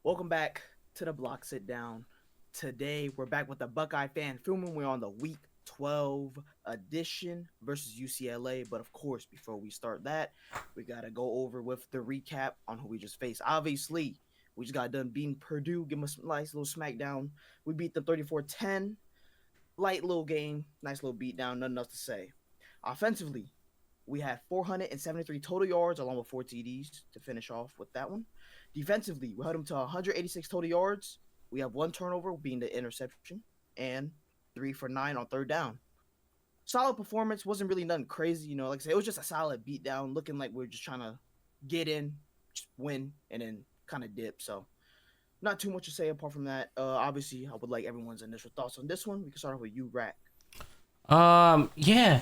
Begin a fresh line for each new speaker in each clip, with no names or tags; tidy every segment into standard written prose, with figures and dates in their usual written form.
Welcome back to the Block Sitdown. Today we're back with the Buckeye fan filming. We're on the Week 12 edition versus UCLA. But of course, before we start that, we gotta go over with the recap on who we just faced. Obviously, we just got done beating Purdue. Give us a nice little smackdown. We beat them 34-10. Light little game, nice little beatdown. Nothing else to say. Offensively, we had 473 total yards along with 4 TDs to finish off with that one. Defensively, we held them to 186 total yards. We have 1 turnover being the interception and 3 for 9 on third down. Solid performance. Wasn't really nothing crazy. Like I said, it was just a solid beatdown, looking like we are just trying to get in, just win, and then kind of dip. So not too much to say apart from that. Obviously, I would like everyone's initial thoughts on this one. We can start off with you, Rack.
Yeah.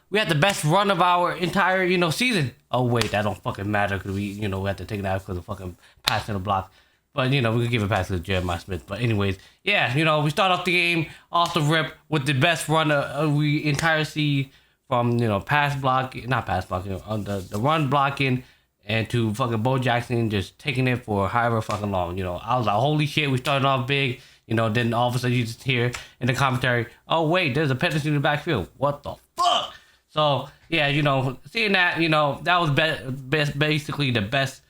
We had the best run of our entire, season. Oh wait, that don't fucking matter because we had to take it out because of fucking passing the block. But we could give it pass to Jeremiah Smith. But anyways, yeah, we start off the game off the rip with the best run of we entire see from pass block, not pass blocking, on the run blocking. And to fucking Bo Jackson just taking it for however fucking long. I was like, holy shit, we started off big. Then all of a sudden you just hear in the commentary, oh wait, there's a penalty in the backfield. What the fuck? So yeah, seeing that, that was basically the best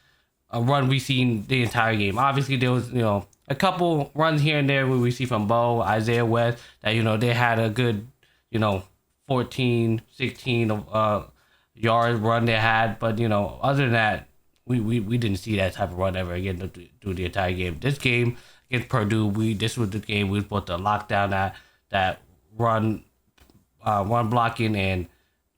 run we seen the entire game. Obviously there was, a couple runs here and there where we see from Bo, Isaiah West, that they had a good, 14, 16 yard run they had, but other than that, we didn't see that type of run ever again through the entire game. This game against Purdue, this was the game we were supposed to lock down that run blocking and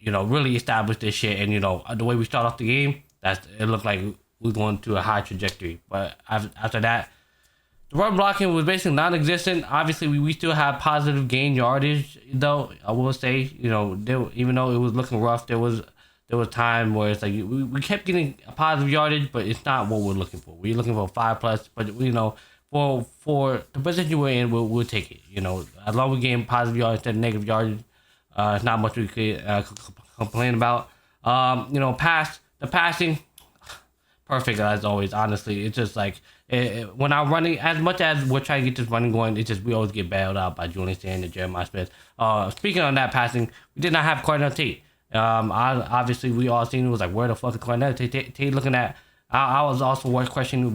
really establish this shit. And the way we start off the game, it looked like we were going to a high trajectory. But after that, the run blocking was basically non-existent. Obviously, we still have positive gain yardage, though. I will say, even though it was looking rough, there was time where it's like we kept getting a positive yardage, but it's not what we're looking for. We're looking for 5+, but for the position we're in, we'll take it. As long as we gain positive yardage instead of negative yardage, it's not much we could complain about. The passing, perfect as always. Honestly, it's just like when I'm running, as much as we're trying to get this running going, it's just we always get bailed out by Julian Sand and Jeremiah Smith. Speaking on that passing, we did not have Cornell Tate. Obviously we all seen it was like, where the fuck is Cornell Tate looking at? I was also questioning.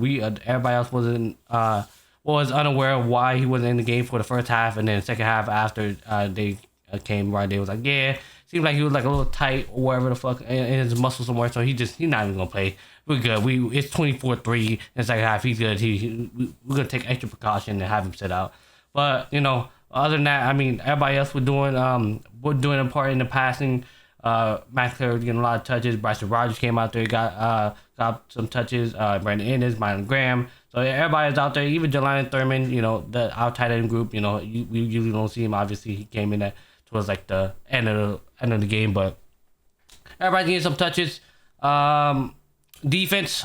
Everybody else was unaware of why he wasn't in the game for the first half, and then the second half after they came right, they was like, yeah, seemed like he was like a little tight or whatever the fuck in his muscle somewhere, so he's not even gonna play. We're good. It's 24-3 in the second half. He's good. We're gonna take extra precaution and have him sit out. But other than that, I mean, everybody else was doing a part in the passing. Max Clare was getting a lot of touches. Bryson Rogers came out there, got some touches. Brandon Ennis, Mylan Graham. So everybody's out there. Even Jelani Thurman, our tight end group. We usually don't see him. Obviously, he came in towards like the end of the game, but everybody getting some touches. Defense,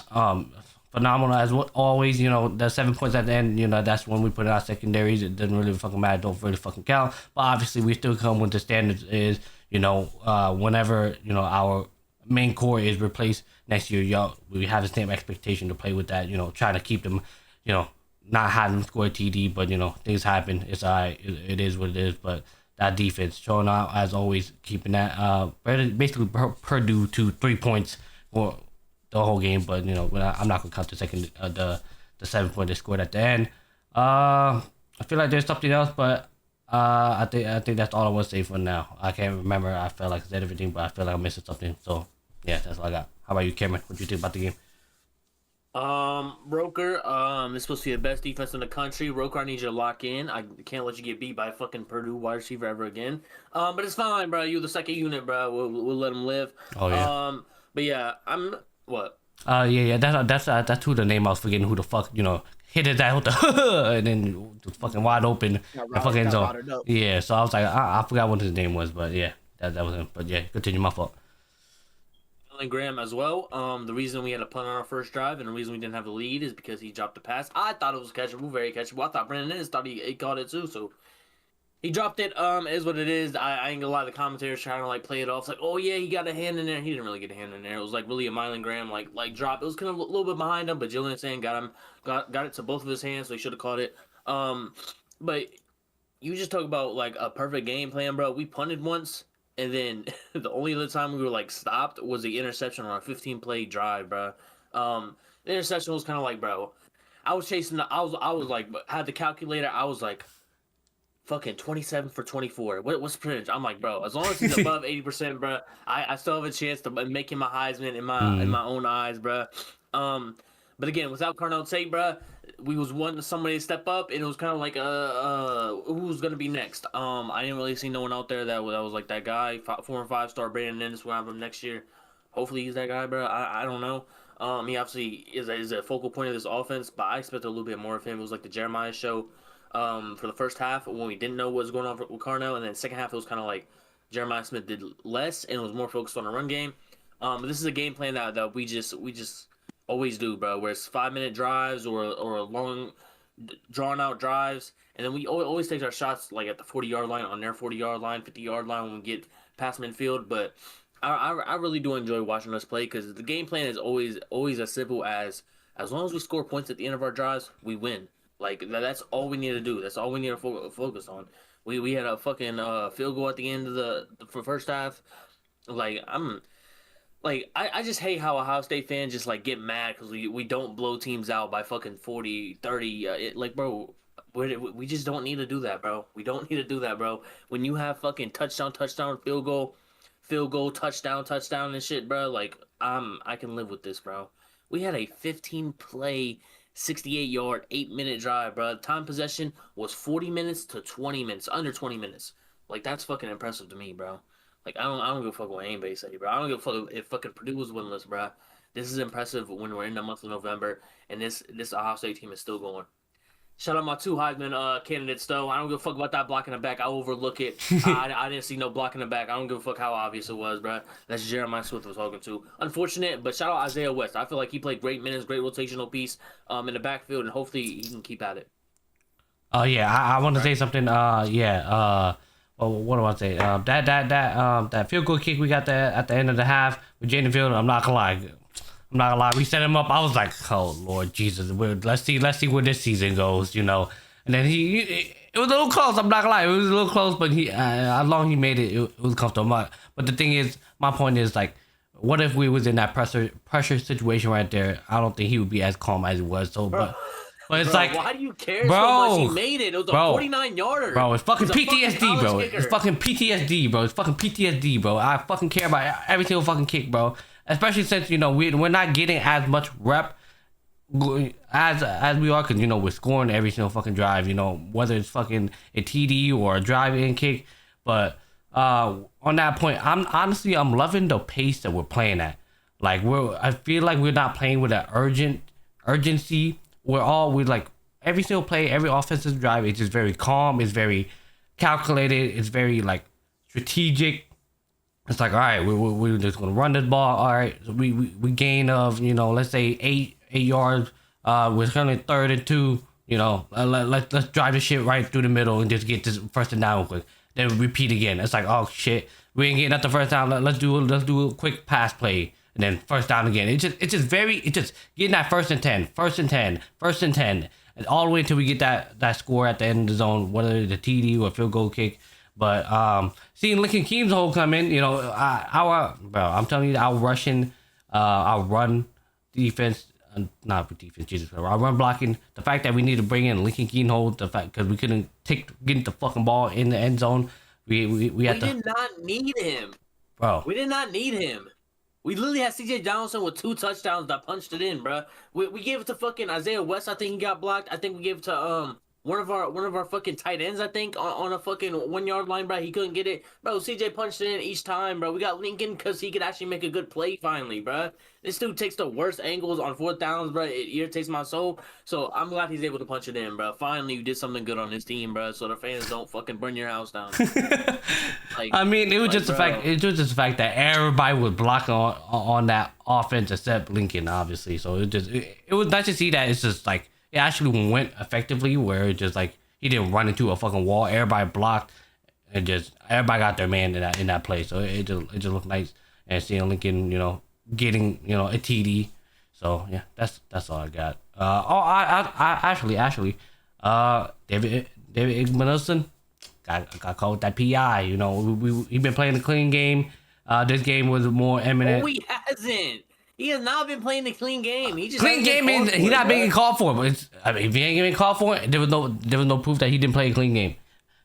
phenomenal as always. The 7 points at the end. That's when we put in our secondaries. It doesn't really fucking matter. Don't really fucking count. But obviously, we still come with the standards is. Whenever our main core is replaced next year, we have the same expectation to play with that. Trying to keep them, not having them score a TD, but things happen. It's alright. It is what it is. But that defense showing out as always, keeping that basically Purdue to 3 points for the whole game. But I'm not gonna count the second the 7 point they scored at the end. I feel like there's something else, but. I think that's all I want to say for now. I can't remember. I felt like I said everything, but I feel like I'm missing something. So yeah, that's all I got. How about you, Cameron? What do you think about the game?
Roker, it's supposed to be the best defense in the country. Roker, I need you to lock in. I can't let you get beat by fucking Purdue wide receiver ever again. But it's fine, bro. You're the second unit, bro. We'll let him live.
Oh yeah.
But yeah, I'm what?
Yeah. That's who the name I was forgetting. Who the fuck hit it that with the and then just fucking wide open the fucking zone. Yeah, so I was like, I forgot what his name was, but yeah, that was him. But yeah, continue, my fault.
Mylan Graham as well. The reason we had a punt on our first drive and the reason we didn't have the lead is because he dropped the pass. I thought it was catchable, very catchable. I thought Brandon Ennis thought he caught it too. So He dropped it. Is what it is. I ain't gonna lie. The commentators trying to like play it off. It's like, oh yeah, he got a hand in there. He didn't really get a hand in there. It was like really a Mylan Graham like drop. It was kind of a little bit behind him, but Julian Sand got it to both of his hands, so he should have caught it. But you just talk about like a perfect game plan, bro. We punted once, and then the only other time we were like stopped was the interception on a 15-play drive, bro. The interception was kind of like, bro, I was chasing. I was like, had the calculator. I was like, fucking 27 for 24. What's the percentage? I'm like, bro, as long as he's above 80%, bro, I still have a chance to make him a Heisman in my own eyes, bro. But again, without Carnell Tate, bro, we was wanting somebody to step up, and it was kind of like who's gonna be next? I didn't really see no one out there that was like that guy, 4 and 5-star Brandon Ennis will have him next year. Hopefully he's that guy, bro. I don't know. He obviously is a focal point of this offense, but I expected a little bit more of him. It was like the Jeremiah show. For the first half when we didn't know what was going on with Carnell, and then second half it was kind of like Jeremiah Smith did less and was more focused on the run game. This is a game plan that we just always do, bro. Where it's 5-minute drives or long drawn out drives, and then we always take our shots like at the 40-yard line, on their 40-yard line, 50-yard line when we get past midfield. But I really do enjoy watching us play because the game plan is always as simple as long as we score points at the end of our drives, we win. Like, that's all we need to do. That's all we need to focus on. We had a fucking field goal at the end of the first half. Like, I just hate how Ohio State fans just, like, get mad because we don't blow teams out by fucking 40, 30. Like, bro, we just don't need to do that, bro. We don't need to do that, bro. When you have fucking touchdown, field goal, touchdown, and shit, bro, like, I can live with this, bro. We had a 15-play 68-yard, 8-minute drive, bro. Time possession was 40 minutes to 20 minutes, under 20 minutes. Like, that's fucking impressive to me, bro. Like, I don't give a fuck what anybody say, bro. I don't give a fuck if fucking Purdue was winless, bro. This is impressive when we're in the month of November, and this Ohio State team is still going. Shout out my 2 Heisman candidates, though. I don't give a fuck about that block in the back. I overlook it. I didn't see no block in the back. I don't give a fuck how obvious it was, bro. That's Jeremiah Smith was talking to. Unfortunate, but shout out Isaiah West. I feel like he played great minutes, great rotational piece in the backfield, and hopefully he can keep at it.
Oh yeah, I want to say something. Well, what do I say? That field goal kick we got there at the end of the half with Jaden Field. I'm not gonna lie. We set him up. I was like, oh Lord Jesus, let's see where this season goes, you know. And then it was a little close. I'm not gonna lie, it was a little close, but how long he made it, it was comfortable. But the thing is, my point is like, what if we was in that pressure situation right there? I don't think he would be as calm as he was. So, but it's like,
why do you care so much? He made it. It was a 49-yarder.
Bro, it's fucking PTSD, bro. It's fucking PTSD, bro. It's fucking PTSD, bro. I fucking care about every single fucking kick, bro. Especially since, you know, we're not getting as much rep as we are, because, you know, we're scoring every single fucking drive, you know, whether it's fucking a TD or a drive-in kick. But on that point, I'm loving the pace that we're playing at. Like, I feel like we're not playing with that urgency. We're like, every single play, every offensive drive, it's just very calm, it's very calculated, it's very like strategic. It's like, all right, we're just gonna run this ball. All right, so we gain of, you know, let's say 8 yards. We're currently 3rd and 2. You know, let's drive the shit right through the middle and just get this first and down quick. Then repeat again. It's like, oh shit, we ain't getting at the first down. Let's do a quick pass play and then first down again. It's just getting that first and 10, and all the way until we get that score at the end of the zone, whether it's a TD or a field goal kick. But seeing Lincoln Keem's hole come in, you know, I'm telling you, our run defense, not defense, Jesus, our run blocking, the fact that we need to bring in Lincoln Keem hole, the fact because we couldn't get the fucking ball in the end zone, we did
not need him,
bro.
We did not need him. We literally had C.J. Donaldson with 2 touchdowns that punched it in, bro. We gave it to fucking Isaiah West. I think he got blocked. I think we gave it to one of our fucking tight ends, I think, on a fucking 1-yard line, bro. He couldn't get it. Bro, CJ punched it in each time, bro. We got Lincoln because he could actually make a good play finally, bro. This dude takes the worst angles on 4th downs, bro. It irritates my soul. So I'm glad he's able to punch it in, bro. Finally, you did something good on his team, bro. So the fans don't fucking burn your house down.
Like, I mean, it was just the fact. It was just the fact that everybody was blocking on that offense except Lincoln, obviously. So it was nice to see that it's just like, it actually went effectively, where it just like, He didn't run into a fucking wall. Everybody blocked, and just everybody got their man in that play. So it just looked nice. And seeing Lincoln, getting a TD. So yeah, that's all I got. I actually, David Igmanelson got called with that PI. He been playing a clean game. This game was more eminent.
Oh, he hasn't. He has not been playing the clean game. He just
clean game means he's not being called for. But if he ain't getting called for it, there was no proof that he didn't play a clean game.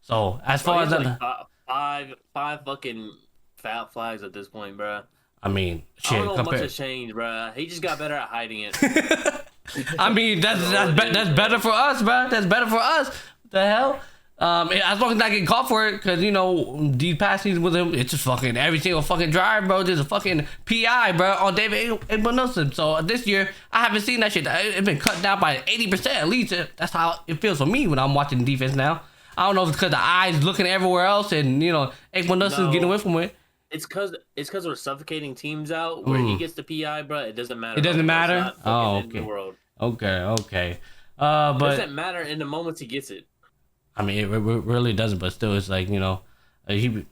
So as far as
five fucking foul flags at this point, bro.
I mean, shit.
I don't know much has changed, bro. He just got better at hiding it.
I mean, that's better for us, bro. That's better for us. The hell. As long as I get caught for it, because these passings with him, it's just fucking every single fucking drive, bro. There's a fucking PI, bro, on David Igmanelson. So this year, I haven't seen that shit. It's been cut down by 80% at least. That's how it feels for me when I'm watching defense now. I don't know if it's because the eyes looking everywhere else and Igmanelson getting away from it.
It's because we're suffocating teams out where he gets the PI, bro. It doesn't matter.
It doesn't matter. Oh, okay.
In the world.
Okay.
But it doesn't matter in the moments he gets it.
I mean, it really doesn't, but still, it's like he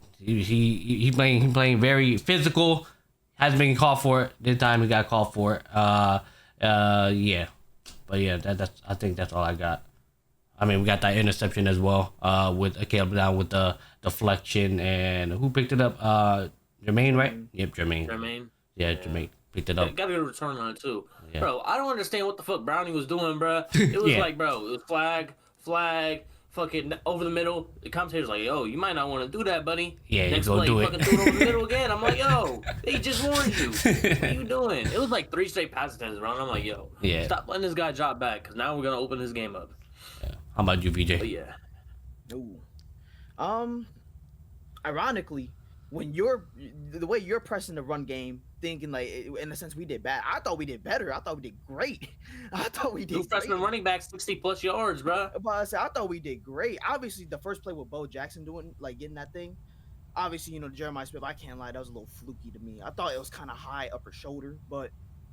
playing very physical. Hasn't been called for it. This time he got called for it. Yeah, but yeah, that's I think that's all I got. I mean, we got that interception as well. With Caleb down with the deflection, and who picked it up? Jermaine, right? Yep, Jermaine. Yeah, Jermaine picked it up.
Got a good return on it too,
yeah.
Bro. I don't understand what the fuck Brownie was doing, bro. It was like, bro, it was flag. Fucking over the middle. The commentator's like, yo, you might not want to do that, buddy.
Yeah,
next
you go
play,
do it.
Fucking do it over the middle again. I'm like, yo, they just warned you. What are you doing? It was like 3 straight pass attempts around. I'm like, yo, stop letting this guy drop back, because now we're gonna open his game up.
Yeah. How about you, VJ?
But yeah.
Ooh. Ironically, when the way you're pressing the run game, thinking like in a sense we did bad. I thought we did better. I thought we did great. I thought we did.
New freshman running back, 60+ yards, bro.
But I thought we did great. Obviously, the first play with Bo Jackson getting that thing. Obviously, Jeremiah Smith. I can't lie, that was a little fluky to me. I thought it was kind of high upper shoulder, but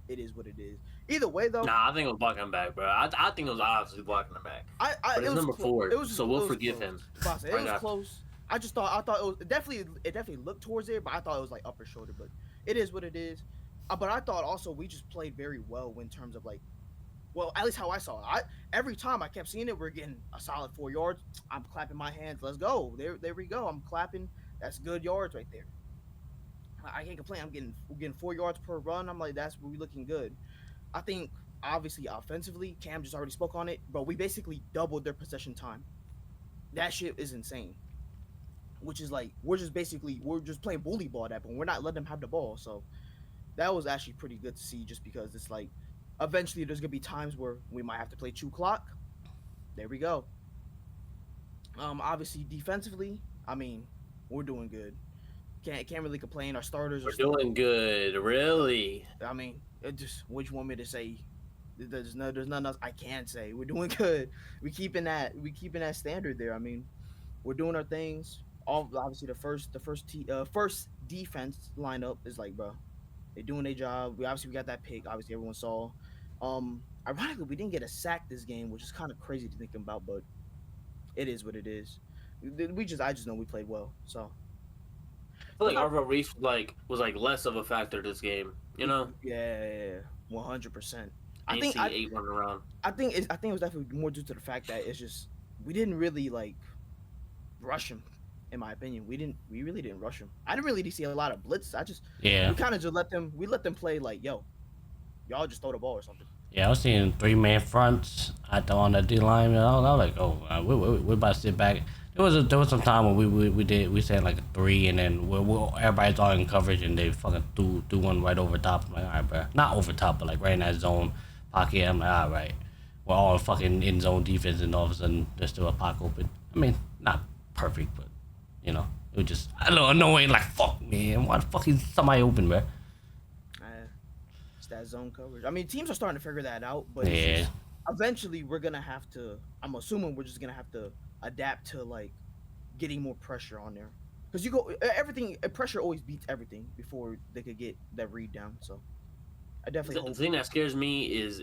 it is what it is. Either way, though.
Nah, I think it was blocking him back, bro. I think it was obviously blocking him back. But it's number 4, so we'll forgive him.
It was close. I thought it was definitely looked towards it, but I thought it was like upper shoulder. But it is what it is. But I thought also we just played very well in terms of at least how I saw it. Every time I kept seeing it, we're getting a solid 4 yards. I'm clapping my hands. Let's go. There we go. I'm clapping. That's good yards right there. I can't complain. We're getting 4 yards per run. I'm like, we're looking good. I think obviously offensively, Cam just already spoke on it, but we basically doubled their possession time. That shit is insane. Which is like we're just playing bully ball at that point. We're not letting them have the ball. So that was actually pretty good to see, just because it's like eventually there's gonna be times where we might have to play 2 clock. There we go. Obviously defensively, I mean, we're doing good. Can't really complain. Our starters are
doing good, really.
I mean, it just what you want me to say? There's nothing else I can say. We're doing good. We keeping that standard there. I mean, we're doing our things. Obviously the first defense lineup is like, bro, they're doing their job. We got that pick. Obviously everyone saw. Ironically, we didn't get a sack this game, which is kind of crazy to think about, but it is what it is. I just know we played well. So
I feel like Arvo Reese was less of a factor this game.
Yeah, 100%.
I think 8 running around.
I think it was definitely more due to the fact that it's just we didn't really rush him. In my opinion, we really didn't rush him. I didn't really see a lot of blitz. We kind of just let them play y'all just throw the ball or something.
Yeah, I was seeing 3-man fronts on the D line. I was like, oh, we're about to sit back. There was some time when we said like a 3, and then everybody's all in coverage, and they fucking threw one right over top. I'm like, all right, bro, not over top, but right in that zone pocket. I'm like, all right, we're all fucking in zone defense, and all of a sudden there's still a pocket open. I mean, not perfect, but it was just a little annoying. Like, fuck, man, why the fuck is somebody open, bro?
It's that zone coverage. I mean, teams are starting to figure that out, but eventually we're gonna have to. I'm assuming we're just gonna have to adapt to getting more pressure on there, because pressure always beats everything before they could get that read down. So I definitely hope.
The thing that scares me is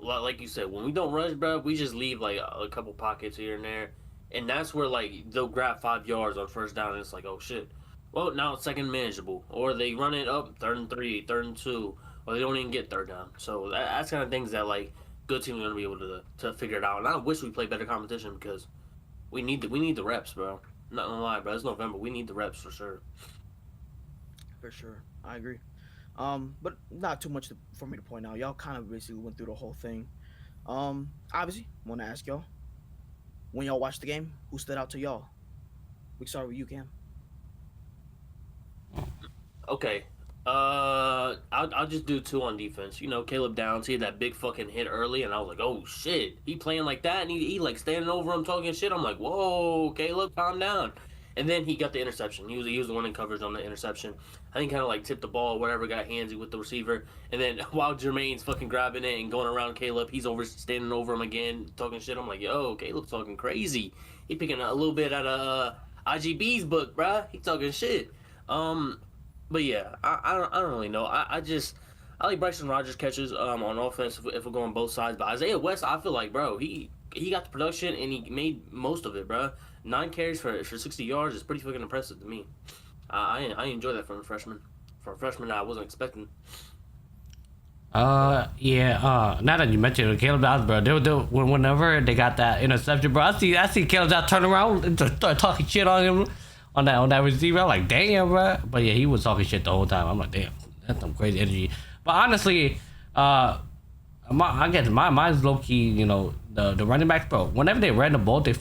like you said, when we don't rush, bro, we just leave like a couple pockets here and there, and that's where like they'll grab 5 yards on first down, and it's like, oh shit. Well, now it's second manageable, or they run it up 3rd and 3, 3rd and 2, or they don't even get third down. So that's kind of things that like good teams are gonna be able to figure it out. And I wish we played better competition because we need the reps, bro. Not gonna lie, bro. It's November. We need the reps for sure.
For sure, I agree. But not too much for me to point out. Y'all kind of basically went through the whole thing. Obviously, want to ask y'all, when y'all watched the game, who stood out to y'all? We start with you, Cam.
Okay. I'll just do 2 on defense. You know, Caleb Downs, he had that big fucking hit early, and I was like, oh shit, he playing like that, and he like standing over him talking shit. I'm like, whoa, Caleb, calm down. And then he got the interception. He was the one in coverage on the interception. I think kind of like tipped the ball, or whatever, got handsy with the receiver. And then while Jermaine's fucking grabbing it and going around Caleb, he's standing over him again, talking shit. I'm like, yo, Caleb's talking crazy. He picking a little bit out of IGB's book, bruh. He talking shit. But yeah, I don't really know. I like Bryson Rogers catches on offense if we're going both sides. But Isaiah West, I feel like, bro, he got the production and he made most of it, bro. 9 carries for 60 yards is pretty fucking impressive to me. I enjoy that from a freshman. For a freshman, I wasn't expecting.
Yeah. Now that you mentioned it, Caleb Downs, bro, whenever they got that interception, bro, I see Caleb Downs turn around and start talking shit on him on that receiver. I'm like, damn, bro. But yeah, he was talking shit the whole time. I'm like, damn, that's some crazy energy. But honestly, I guess mine's low key. You know, the running backs, bro. Whenever they ran the ball, they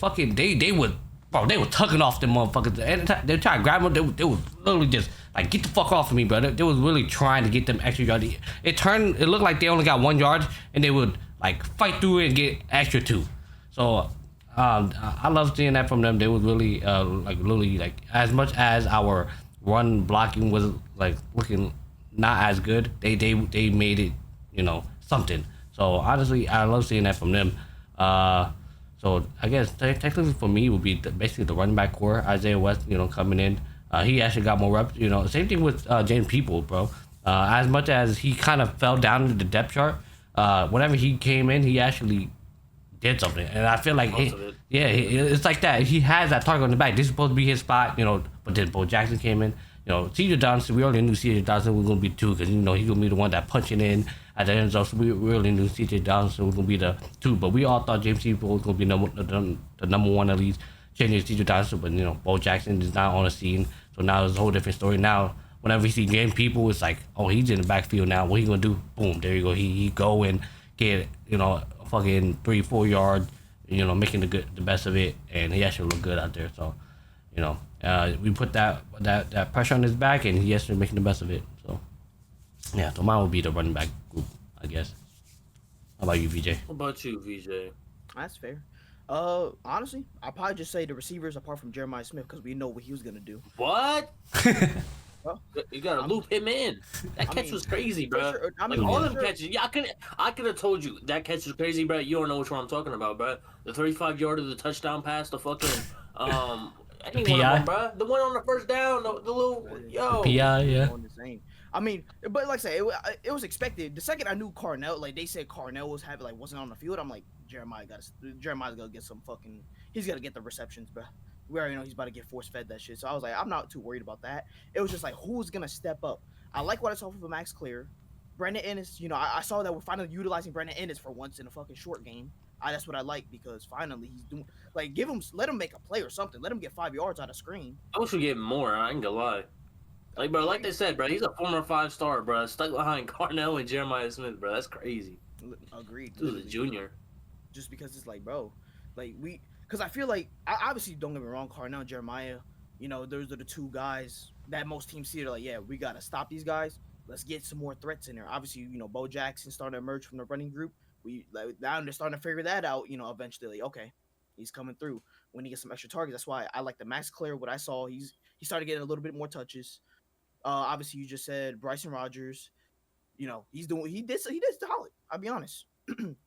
would. Bro, they were tugging off them motherfuckers. Anytime they were trying to grab them, they was literally just like, get the fuck off of me, bro. They was really trying to get them extra yards. It looked like they only got 1 yard, and they would like fight through it and get extra 2. So I love seeing that from them. They was really like literally like, as much as our run blocking was like looking not as good, they made it, you know, something. So honestly, I love seeing that from them. So I guess technically for me would be basically the running back core. Isaiah West, you know, coming in, he actually got more reps. You know, same thing with James People, bro. As much as he kind of fell down in the depth chart, whenever he came in, he actually did something, and I feel like it's like that. He has that target on the back. This is supposed to be his spot, you know. But then Bo Jackson came in. You know, C.J. Johnson. We already knew C.J. Johnson was gonna be 2 because, you know, he's gonna be the one that punching in at the end zone. So we really knew C.J. Johnson was gonna be the 2, but we all thought James People was gonna be the number 1 at least. Changing C.J. Johnson, but you know, Bo Jackson is not on the scene, so now it's a whole different story. Now, whenever we see James People, it's like, oh, he's in the backfield now. What he gonna do? Boom, there you go. He go and get, you know, a fucking 3-4 yard. You know, making the best of it, and he actually looked good out there. So, you know, we put that pressure on his back, and he actually making the best of it. So, yeah, so mine would be the running back group, I guess. How about you, VJ?
What about you, VJ?
That's fair. Honestly, I'll probably just say the receivers apart from Jeremiah Smith because we know what he was gonna do.
What?
Well,
You gotta loop him in. That catch was crazy, bro.
Sure,
Like all them catches. Yeah, I could have told you that catch was crazy, bro. You don't know which one I'm talking about, bro. The 35-yard of the touchdown pass, the fucking I think one of them, bro. The one on the first down, the little yo.
The PI, yeah.
I mean, but like I say, it was expected. The second I knew Carnell, like they said Carnell wasn't on the field, I'm like, Jeremiah's gonna get some fucking. He's gonna get the receptions, bro. We already know he's about to get force fed that shit. So I was like, I'm not too worried about that. It was just like, who's gonna step up? I like what I saw from Max Clear. Brandon Ennis, you know, I saw that we're finally utilizing Brandon Ennis for once in a fucking short game. That's what I like because finally he's doing, like, let him make a play or something. Let him get 5 yards out of screen.
I wish we gave him more. I ain't gonna lie. Like, bro, like they said, bro, he's a former 5-star, bro. Stuck behind Carnell and Jeremiah Smith, bro. That's crazy.
Agreed.
He was a junior.
Just because it's like, bro, like because I feel like, obviously, don't get me wrong, Carnell and Jeremiah, you know, those are the 2 guys that most teams see. They're like, yeah, we got to stop these guys. Let's get some more threats in there. Obviously, you know, Bo Jackson starting to emerge from the running group. Now they're starting to figure that out, you know, eventually. Like, okay, he's coming through when he gets some extra targets. That's why I like the Max Clear. What I saw, he started getting a little bit more touches. Obviously, you just said Bryson Rogers. You know, he did solid. I'll be honest.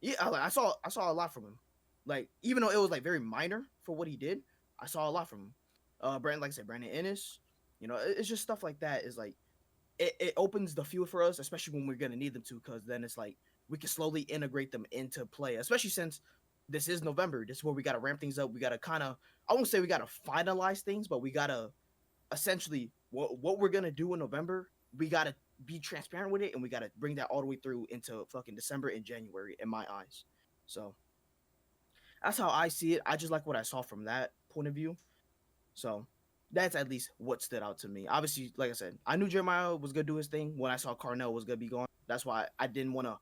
Yeah, I saw a lot from him. Like, even though it was like very minor for what he did, I saw a lot from him. Like I said, Brandon Ennis. You know, it's just stuff like that. Is like it opens the field for us, especially when we're gonna need them to, because then it's like we can slowly integrate them into play, especially since this is November. This is where we got to ramp things up. We got to kind of, I won't say we got to finalize things, but we got to essentially what we're going to do in November, we got to be transparent with it, and we got to bring that all the way through into fucking December and January in my eyes. So that's how I see it. I just like what I saw from that point of view. So that's at least what stood out to me. Obviously, like I said, I knew Jeremiah was gonna do his thing when I saw Carnell was gonna be gone. That's why I didn't want to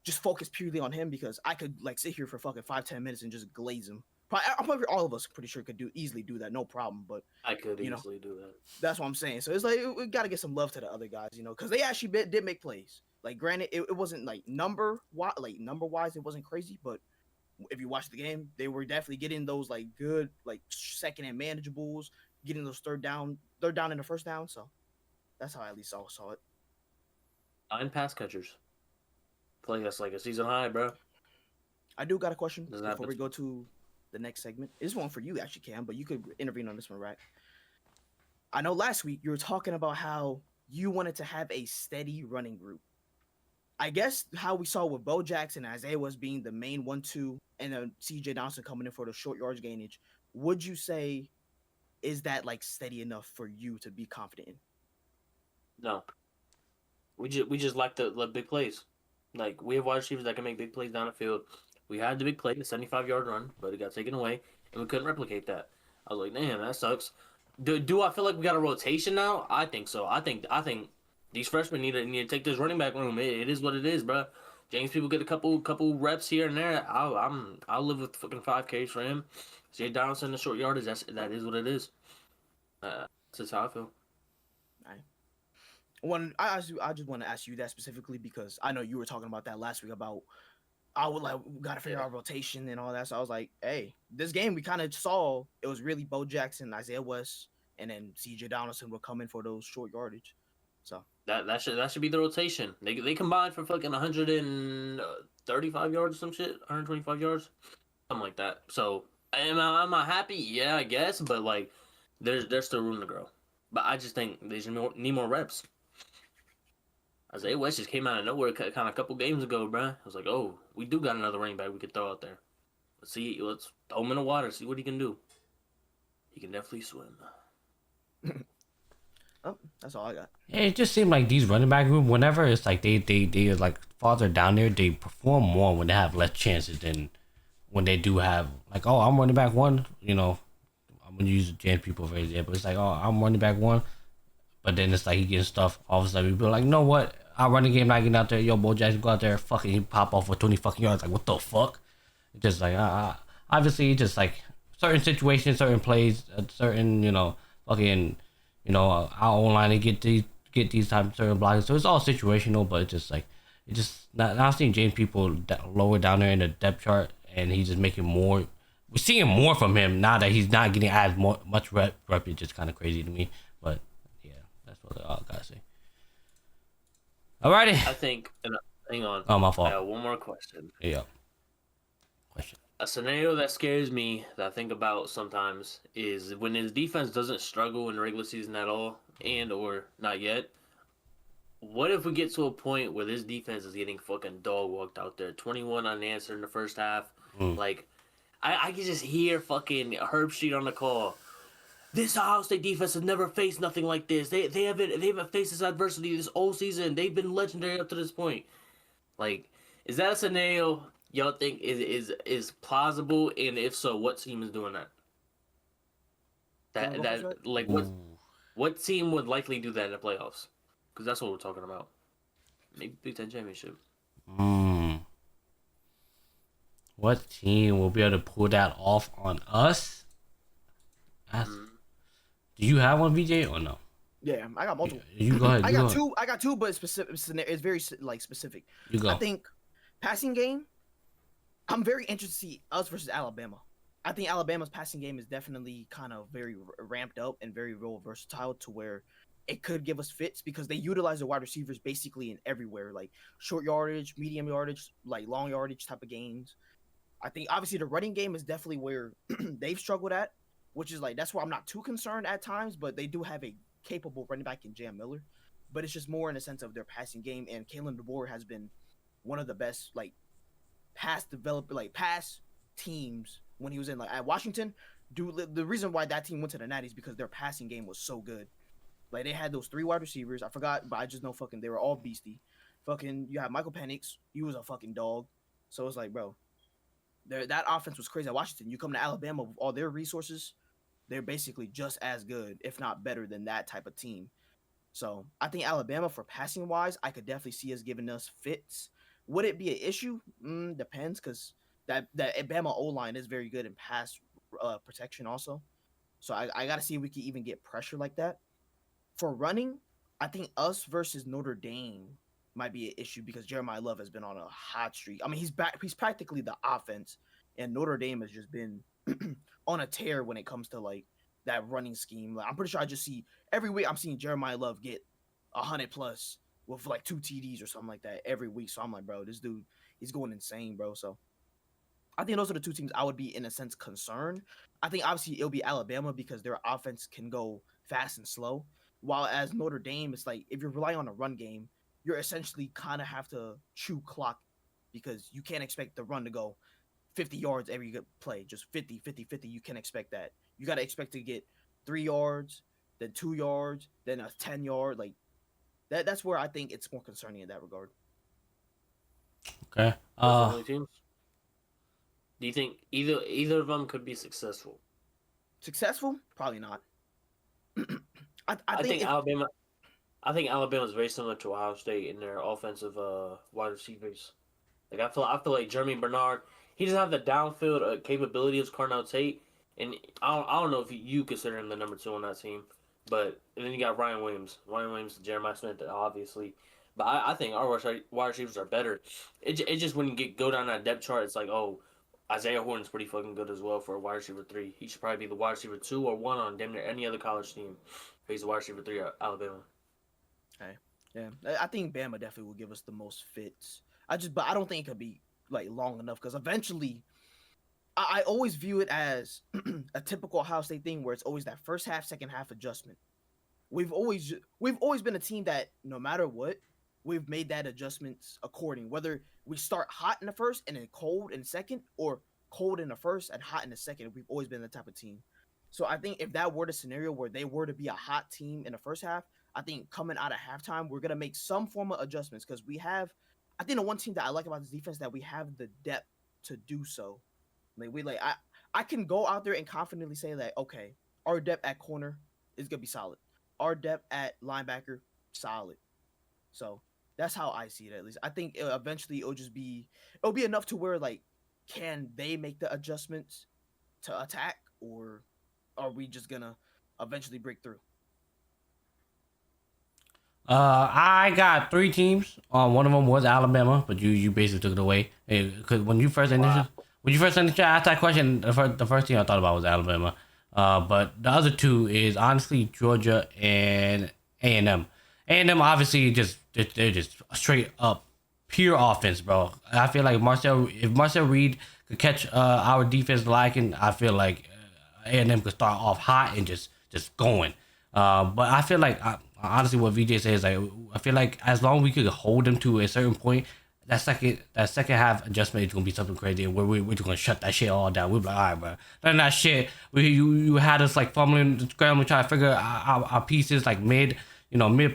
just focus purely on him, because I could like sit here for fucking 5-10 minutes and just glaze him. Probably all of us pretty sure could easily do that, no problem. But
I could
you know,
easily do that.
that's what I'm saying. So it's like we got to get some love to the other guys, because they actually did make plays. Like, granted, it wasn't like number wise, it wasn't crazy, but if you watch the game, they were definitely getting those like good like second and manageables, getting those third down in the first down. So that's how I at least saw it.
9 pass catchers. Play us like a season high, bro.
I do got a question
Does
before we go to the next segment. This one for you actually, Cam, but you could intervene on this one, right? I know last week you were talking about how you wanted to have a steady running group. I guess how we saw with Bo Jackson, Isaiah was being the main 1-2, and then CJ Donaldson coming in for the short yardage gainage. Would you say is that like steady enough for you to be confident in?
No. We just like the big plays. Like, we have wide receivers that can make big plays down the field. We had the big play, the 75-yard run, but it got taken away, and we couldn't replicate that. I was like, damn, that sucks. Do I feel like we got a rotation now? I think so. I think these freshmen need to take this running back room. It is what it is, bro. James people get a couple reps here and there. I'll live with fucking 5Ks for him. Jay Donaldson, the short yardage. That is what it is. That's just how I feel.
I just want to ask you that specifically because I know you were talking about that last week about we got to figure out rotation and all that. So I was like, hey, this game we kind of saw it was really Bo Jackson, Isaiah West, and then CJ Donaldson will come in for those short yardage. So
that should be the rotation. They combined for fucking 135 yards or some shit, 125 yards, something like that. So am I happy? Yeah, I guess, but like there's still room to grow. But I just think they just need more reps. Isaiah West just came out of nowhere kind of a couple games ago, bro. I was like, oh, we do got another running back we could throw out there. Let's throw him in the water, see what he can do. He can definitely swim.
Oh, that's all I got.
Yeah, it just seemed like these running back group, whenever it's like they like farther down there, they perform more when they have less chances than when they do have like, oh, I'm running back one. I'm gonna use James people for example. It's like, oh, I'm running back one, but then it's like he getting stuff. All of a sudden, we be like, you know what? Our running game not getting out there. Yo, Bo Jackson go out there, fucking he pop off for 20 fucking yards. Like, what the fuck? It's just like, obviously, just like certain situations, certain plays, certain, fucking, our own line to get these type of certain blocks. So it's all situational, but it's just like, now seeing James people lower down there in the depth chart, and he's just making more. We're seeing more from him now that he's not getting as much rep. It's just kind of crazy to me, but yeah, that's what I gotta say. Alrighty.
I think. Hang on.
Oh, my fault.
I have one more question.
Yeah. Question.
A scenario that scares me that I think about sometimes is when his defense doesn't struggle in the regular season at all, or not yet. What if we get to a point where this defense is getting fucking dog walked out there? 21 unanswered in the first half. Like, I can just hear fucking Herb Street on the call. This Ohio State defense has never faced nothing like this. They haven't faced this adversity this whole season. They've been legendary up to this point. Like, is that a scenario y'all think is plausible? And if so, what team is doing that? What team would likely do that in the playoffs? Because that's what we're talking about. Maybe Big Ten championship.
What team will be able to pull that off on us? Do you have one, VJ, or no?
Yeah, I got multiple.
You go ahead.
I got two, but it's specific. It's very like specific.
You go.
I think passing game. I'm very interested to see us versus Alabama. I think Alabama's passing game is definitely kind of very ramped up and very real versatile to where it could give us fits because they utilize the wide receivers basically in everywhere, like short yardage, medium yardage, like long yardage type of games. I think obviously the running game is definitely where they've struggled at, which is like that's why I'm not too concerned at times, but they do have a capable running back in Jam Miller. But it's just more in the sense of their passing game, and Kalen DeBoer has been one of the best like pass teams when he was in like at Washington. Dude, the reason why that team went to the Natties because their passing game was so good. Like they had those 3 wide receivers. I forgot, but I just know fucking they were all beastie. Fucking you have Michael Penix. He was a fucking dog. So it's like, bro, that offense was crazy at Washington. You come to Alabama with all their resources, they're basically just as good, if not better, than that type of team. So I think Alabama, for passing wise, I could definitely see us giving us fits. Would it be an issue? Depends, because that Alabama O line is very good in pass protection also. So I got to see if we can even get pressure like that. For running, I think us versus Notre Dame might be an issue because Jeremiah Love has been on a hot streak. I mean, he's back. He's practically the offense, and Notre Dame has just been on a tear when it comes to like that running scheme. Like, I'm pretty sure I just see every week I'm seeing Jeremiah Love get 100 plus with like 2 TDs or something like that every week. So I'm like, bro, this dude, he's going insane, bro. So I think those are the 2 teams I would be in a sense concerned. I think obviously it'll be Alabama because their offense can go fast and slow. While as Notre Dame, it's like if you're relying on a run game, you're essentially kind of have to chew clock because you can't expect the run to go 50 yards every play, just 50, 50, 50. You can't expect that. You got to expect to get 3 yards, then 2 yards, then a 10-yard. Like that's where I think it's more concerning in that regard.
Okay.
Teams? Do you think either of them could be successful?
Successful? Probably not.
I think Alabama. I think Alabama is very similar to Ohio State in their offensive wide receivers. Like I feel like Jeremy Bernard, he doesn't have the downfield capability of Carnell Tate, and I don't know if you consider him the number 2 on that team, but and then you got Ryan Williams, and Jeremiah Smith, obviously. But I think our wide receivers are better. It just when you go down that depth chart, it's like, oh, Isaiah Horton's pretty fucking good as well for a wide receiver 3. He should probably be the wide receiver 2 or 1 on damn near any other college team. He's the wide receiver 3 at Alabama.
Okay. Yeah. I think Bama definitely will give us the most fits. But I don't think it could be like long enough because eventually I always view it as a typical Ohio State thing where it's always that first half, second half adjustment. We've always been a team that no matter what, we've made that adjustments according, whether we start hot in the first and then cold in the second, or cold in the first and hot in the second. We've always been the type of team. So I think if that were the scenario where they were to be a hot team in the first half, I think coming out of halftime, we're going to make some form of adjustments because I think the one team that I like about this defense that we have the depth to do so. I can go out there and confidently say that, okay, our depth at corner is going to be solid. Our depth at linebacker, solid. So that's how I see it, at least. I think eventually it'll be enough to where, like, can they make the adjustments to attack, or are we just going to eventually break through?
I got 3 teams. One of them was Alabama, but you basically took it away. Because when you first asked that question, the first team I thought about was Alabama. But the other 2 is honestly Georgia and A&M. A&M obviously they're just straight up pure offense, bro. I feel like if Marcel Reed could catch our defense lacking, I feel like A&M could start off hot and just going. But I feel like honestly, what VJ says, like, I feel like as long as we could hold them to a certain point, that second half adjustment is gonna be something crazy where we're just gonna shut that shit all down. We're like, all right, bro, none of that shit. You had us like fumbling, scrambling, trying to figure out our pieces like mid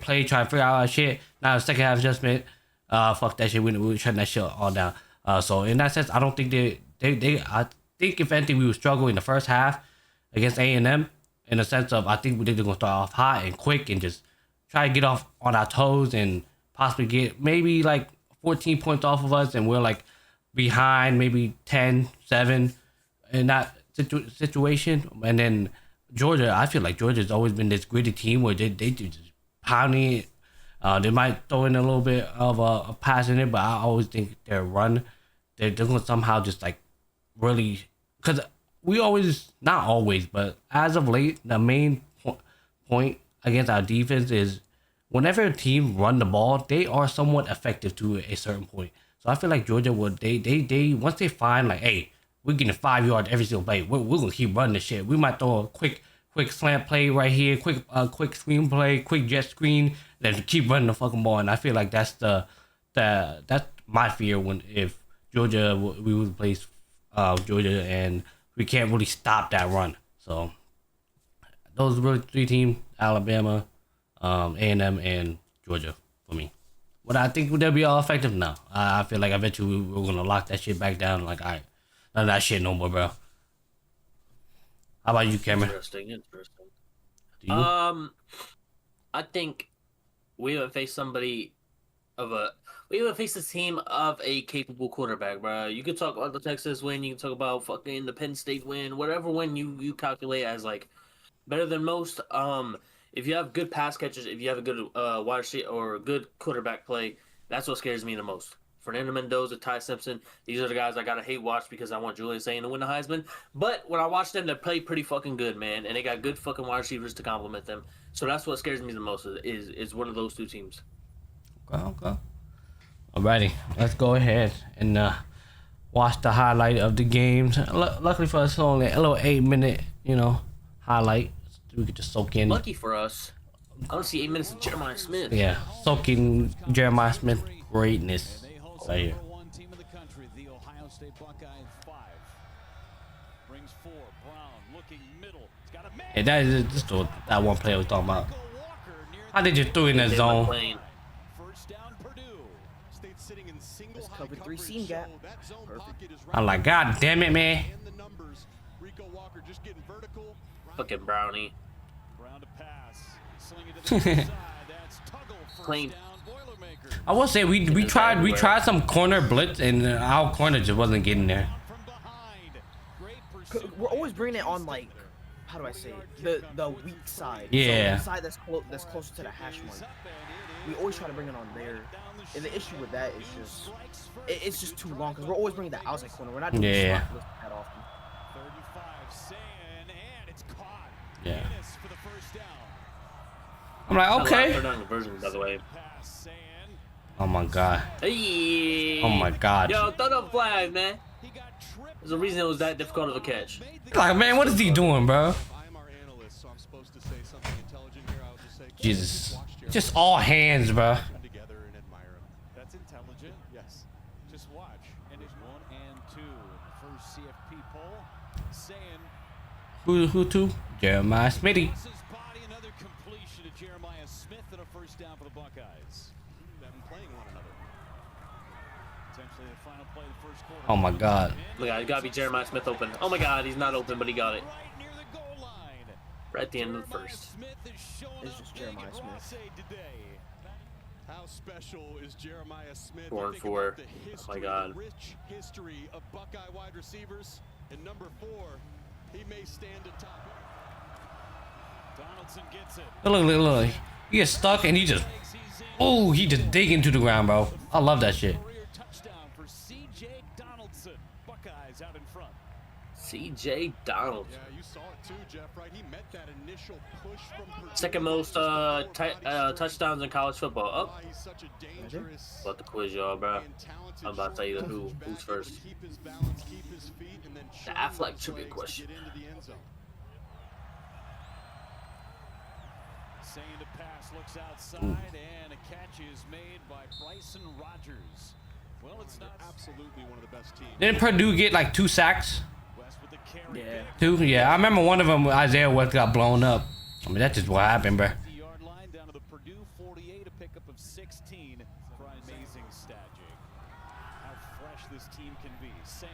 play, trying to figure out our shit. Now the second half adjustment, fuck that shit. We're shutting that shit all down. So in that sense, I don't think I think if anything we would struggle in the first half against A&M in the sense of I think they're gonna start off hot and quick and just try to get off on our toes and possibly get maybe like 14 points off of us, and we're like behind maybe 10-7 in that situation. And then Georgia, I feel like Georgia's always been this gritty team where they just pounding it. They might throw in a little bit of a pass in it, but I always think their run, they're going to somehow just like really, because we always, not always, but as of late, the main point against our defense is whenever a team run the ball, they are somewhat effective to a certain point. So I feel like Georgia would, they once they find like, hey, we're getting 5 yards every single play, we're going to keep running the shit. We might throw a quick slant play right here, quick screen play, quick jet screen, then keep running the fucking ball. And I feel like that's my fear when if Georgia we would play Georgia and we can't really stop that run. So those were 3 teams: Alabama, A&M, and Georgia for me. But I think they'll be all effective now. I feel like eventually we're gonna lock that shit back down. Like, all right, none of that shit no more, bro. How about you, Cameron?
Interesting.
Do you?
I think we haven't faced we haven't faced a team of a capable quarterback, bro. You could talk about the Texas win, you can talk about fucking the Penn State win, whatever win you calculate as like better than most. If you have good pass catchers, if you have a good wide receiver or a good quarterback play, that's what scares me the most. Fernando Mendoza, Ty Simpson, these are the guys I gotta hate watch because I want Julian Sayin to win the Heisman. But when I watch them, they play pretty fucking good, man, and they got good fucking wide receivers to complement them. So that's what scares me the most is one of those 2 teams.
Okay. Alrighty, let's go ahead and watch the highlight of the games. Luckily for us, it's only a little 8-minute, highlight. We could just soak in.
Lucky for us, I want to see 8 minutes of Jeremiah Smith.
Yeah, soak in Jeremiah Smith greatness right here.
One team in the country, the Ohio State Buckeyes 5. Brings 4. Brown looking middle. It's got a man.
Yeah, that is just that one play I was talking about. How did you throw in that zone?
First down, Purdue. State sitting in single
Let's
high
cover 3
coverage,
seam
so
gap.
that zone
Perfect.
pocket is
I'm like, God damn it, man.
and the numbers. Rico Walker just getting vertical.
Fucking Brownie.
Brown to pass. Sling it to the side. That's Tuggle first
Clean.
down. Boilermaker.
I will say we tried some corner blitz and our corner just wasn't getting there.
From behind. Great pursuit.
We're always bringing it on, like, how do I say it? The weak side.
Yeah.
So the side that's closer to the hash mark. We always try to bring it on there. And the issue with that is just it's just too long because we're always bringing the outside corner. We're not doing
Yeah.
slot blitz that often.
35 Sand, and it's caught.
Yeah.
Ennis for the first down.
I'm like, okay.
Third down conversion, by the way.
Pass Sand.
Oh my God.
Hey.
Oh my God.
Yo, throw the flag, man.
He got tripped.
There's a reason it was that difficult of a catch.
Like, man, what is he doing, bro?
I'm our analyst, so I'm supposed to say something intelligent here. I'll just say,
Jesus.
watch Jeremy
Just all hands, bro.
come together and admire him.
That's intelligent.
Yes.
Just watch. And it's 1 and 2. First CFP poll. Saying
Who to? Jeremiah Smitty.
passes body, another completion to Jeremiah Smith, and a first down for the Buckeyes.
They've been playing one another.
Potentially the final play of the first quarter.
Oh my God.
Look, it's gotta be Jeremiah Smith open. Oh my God, he's not open, but he got it.
Right near the goal line.
Right at the end of the
Jeremiah
first.
Smith is showing
It's
up
just
big
Jeremiah
at
Smith.
Ross-Ade today.
How special is Jeremiah Smith?
4 and
Think
4.
about the
Oh my
history,
God.
the rich history of Buckeye wide receivers. And number 4, he may stand atop.
Donaldson gets it.
Look. He gets stuck and he just, oh, he just dig into the ground, bro. I love that shit.
Career touchdown for C.J. Donaldson. Buckeyes out in front.
C.J. Donald.
Yeah, you saw it too, Jeff, right? He met that initial push from Purdue.
Second most touchdowns in college football. Oh,
Why he's such a dangerous
about to quiz y'all, bro.
and talented
I'm about to tell you
short
who's
back
first.
that can keep his balance, keep his feet, and then
The
show
Affleck
those
trivia
legs to
question.
get into the end zone.
Saying to pass, looks outside, and a catch is made by Bryson Rogers. Well, it's not
Absolutely one of the best teams.
Didn't Purdue get like 2 sacks?
West with the carry.
Yeah.
2? Yeah, I remember one of them, Isaiah West, got blown up. I mean, that's just what happened, bro.
50-yard line down to the Purdue 48, a pickup of 16 for an amazing stat, Jake. How fresh this team can be. Sam.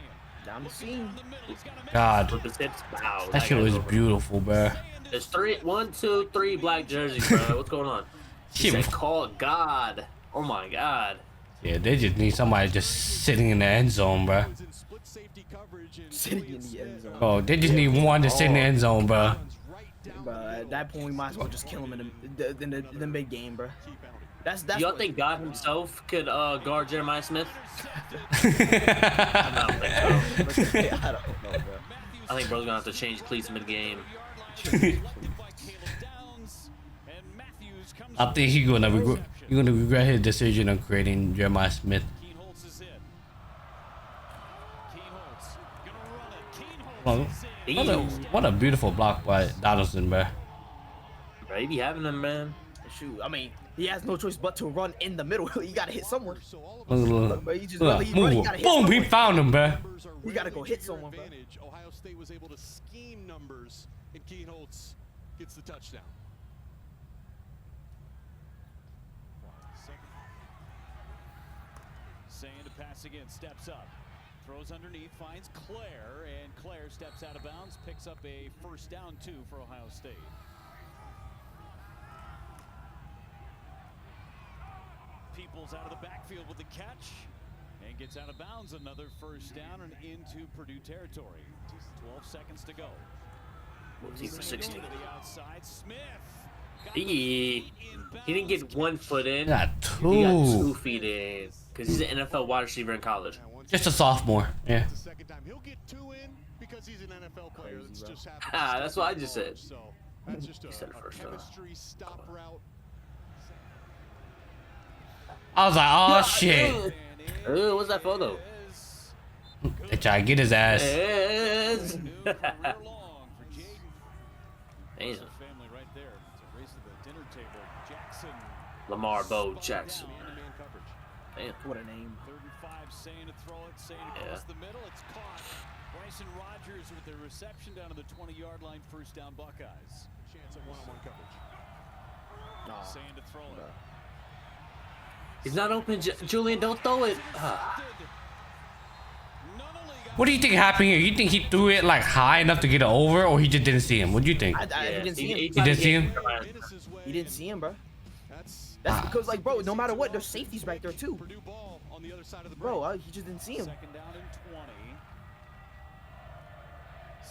Down the seam.
The middle, he's got a man.
God,
With his hips. Wow.
that shit was
guy's over.
beautiful, bro.
There's 1, 2, 3 black jerseys, bro. What's going on? He
Shit
said,
was,
call God. Oh my God.
yeah, they just need somebody just sitting in the end zone, bro.
Was in split safety coverage and
Sitting in the end zone.
Oh, they just need one to sit in the end zone, bro.
runs right down
But at that point, we might as well just kill him in the big game, bro.
key penalty.
That's
Y'all
what-
think God himself could guard Jeremiah Smith?
I
I don't think so.
I don't know, bro.
I think bro's gonna have to change cleats mid-game.
think he's gonna regret his decision on creating Jeremiah Smith.
Keen Holtz is in. Keen Holtz gonna run it. Keen
Oh,
Holtz is in.
what a beautiful block by Donaldson, bro.
Bro, he be having them, man.
Shoot, I mean, He has no choice but to run in the middle. He gotta hit someone.
So all of
Look,
us
look,
Look, bro, he just
look,
really running. He
move.
gotta hit
Boom, he
someone.
found him, bro.
numbers are
You gotta go
rarely
hit
to your
someone, bro.
advantage. Ohio State was able to scheme numbers, and Keenholz gets the touchdown.
Saying to pass again, steps up, throws underneath, finds Claire, and Claire steps out of bounds, picks up a first down 2 for Ohio State. Peoples out of the backfield with the catch and gets out of bounds. Another first down and into Purdue territory. 12 seconds to go.
14 for 16.
To the outside, Smith.
He didn't get 1 foot in.
Got
He got 2
2.
feet in because he's an NFL wide receiver in college.
Just a sophomore. Yeah.
It's the second time he'll get 2 in because he's an NFL player. That's just happened.
Ah, that's what I just said.
So that's just a
said it first,
chemistry stop route.
I was like, oh shit.
Ooh, what's that photo?
They try to get his ass.
Yes.
New career long for Jaden.
Damn.
Family right there. It's a race to the dinner table. Jackson.
Lamar Bo Jackson.
Man-to-man coverage.
Damn.
What a name.
3rd and 5, saying to throw it, saying across the middle. It's caught. Bryson Rogers with the reception down to the 20-yard line. First down, Buckeyes.
Chance at one-on-one coverage.
Nah.
Saying to throw it.
He's not open, Julian. Don't throw it. Ah.
What do you think happened here? You think he threw it like high enough to get it over, or he just didn't see him? What do you think?
He didn't see him.
He didn't see him?
He didn't see him, bro.
That's
That's because, like, bro, no matter what, there's safeties back there too.
Purdue ball on the other side of the
Bro,
break.
he just didn't see him.
Second down and 20.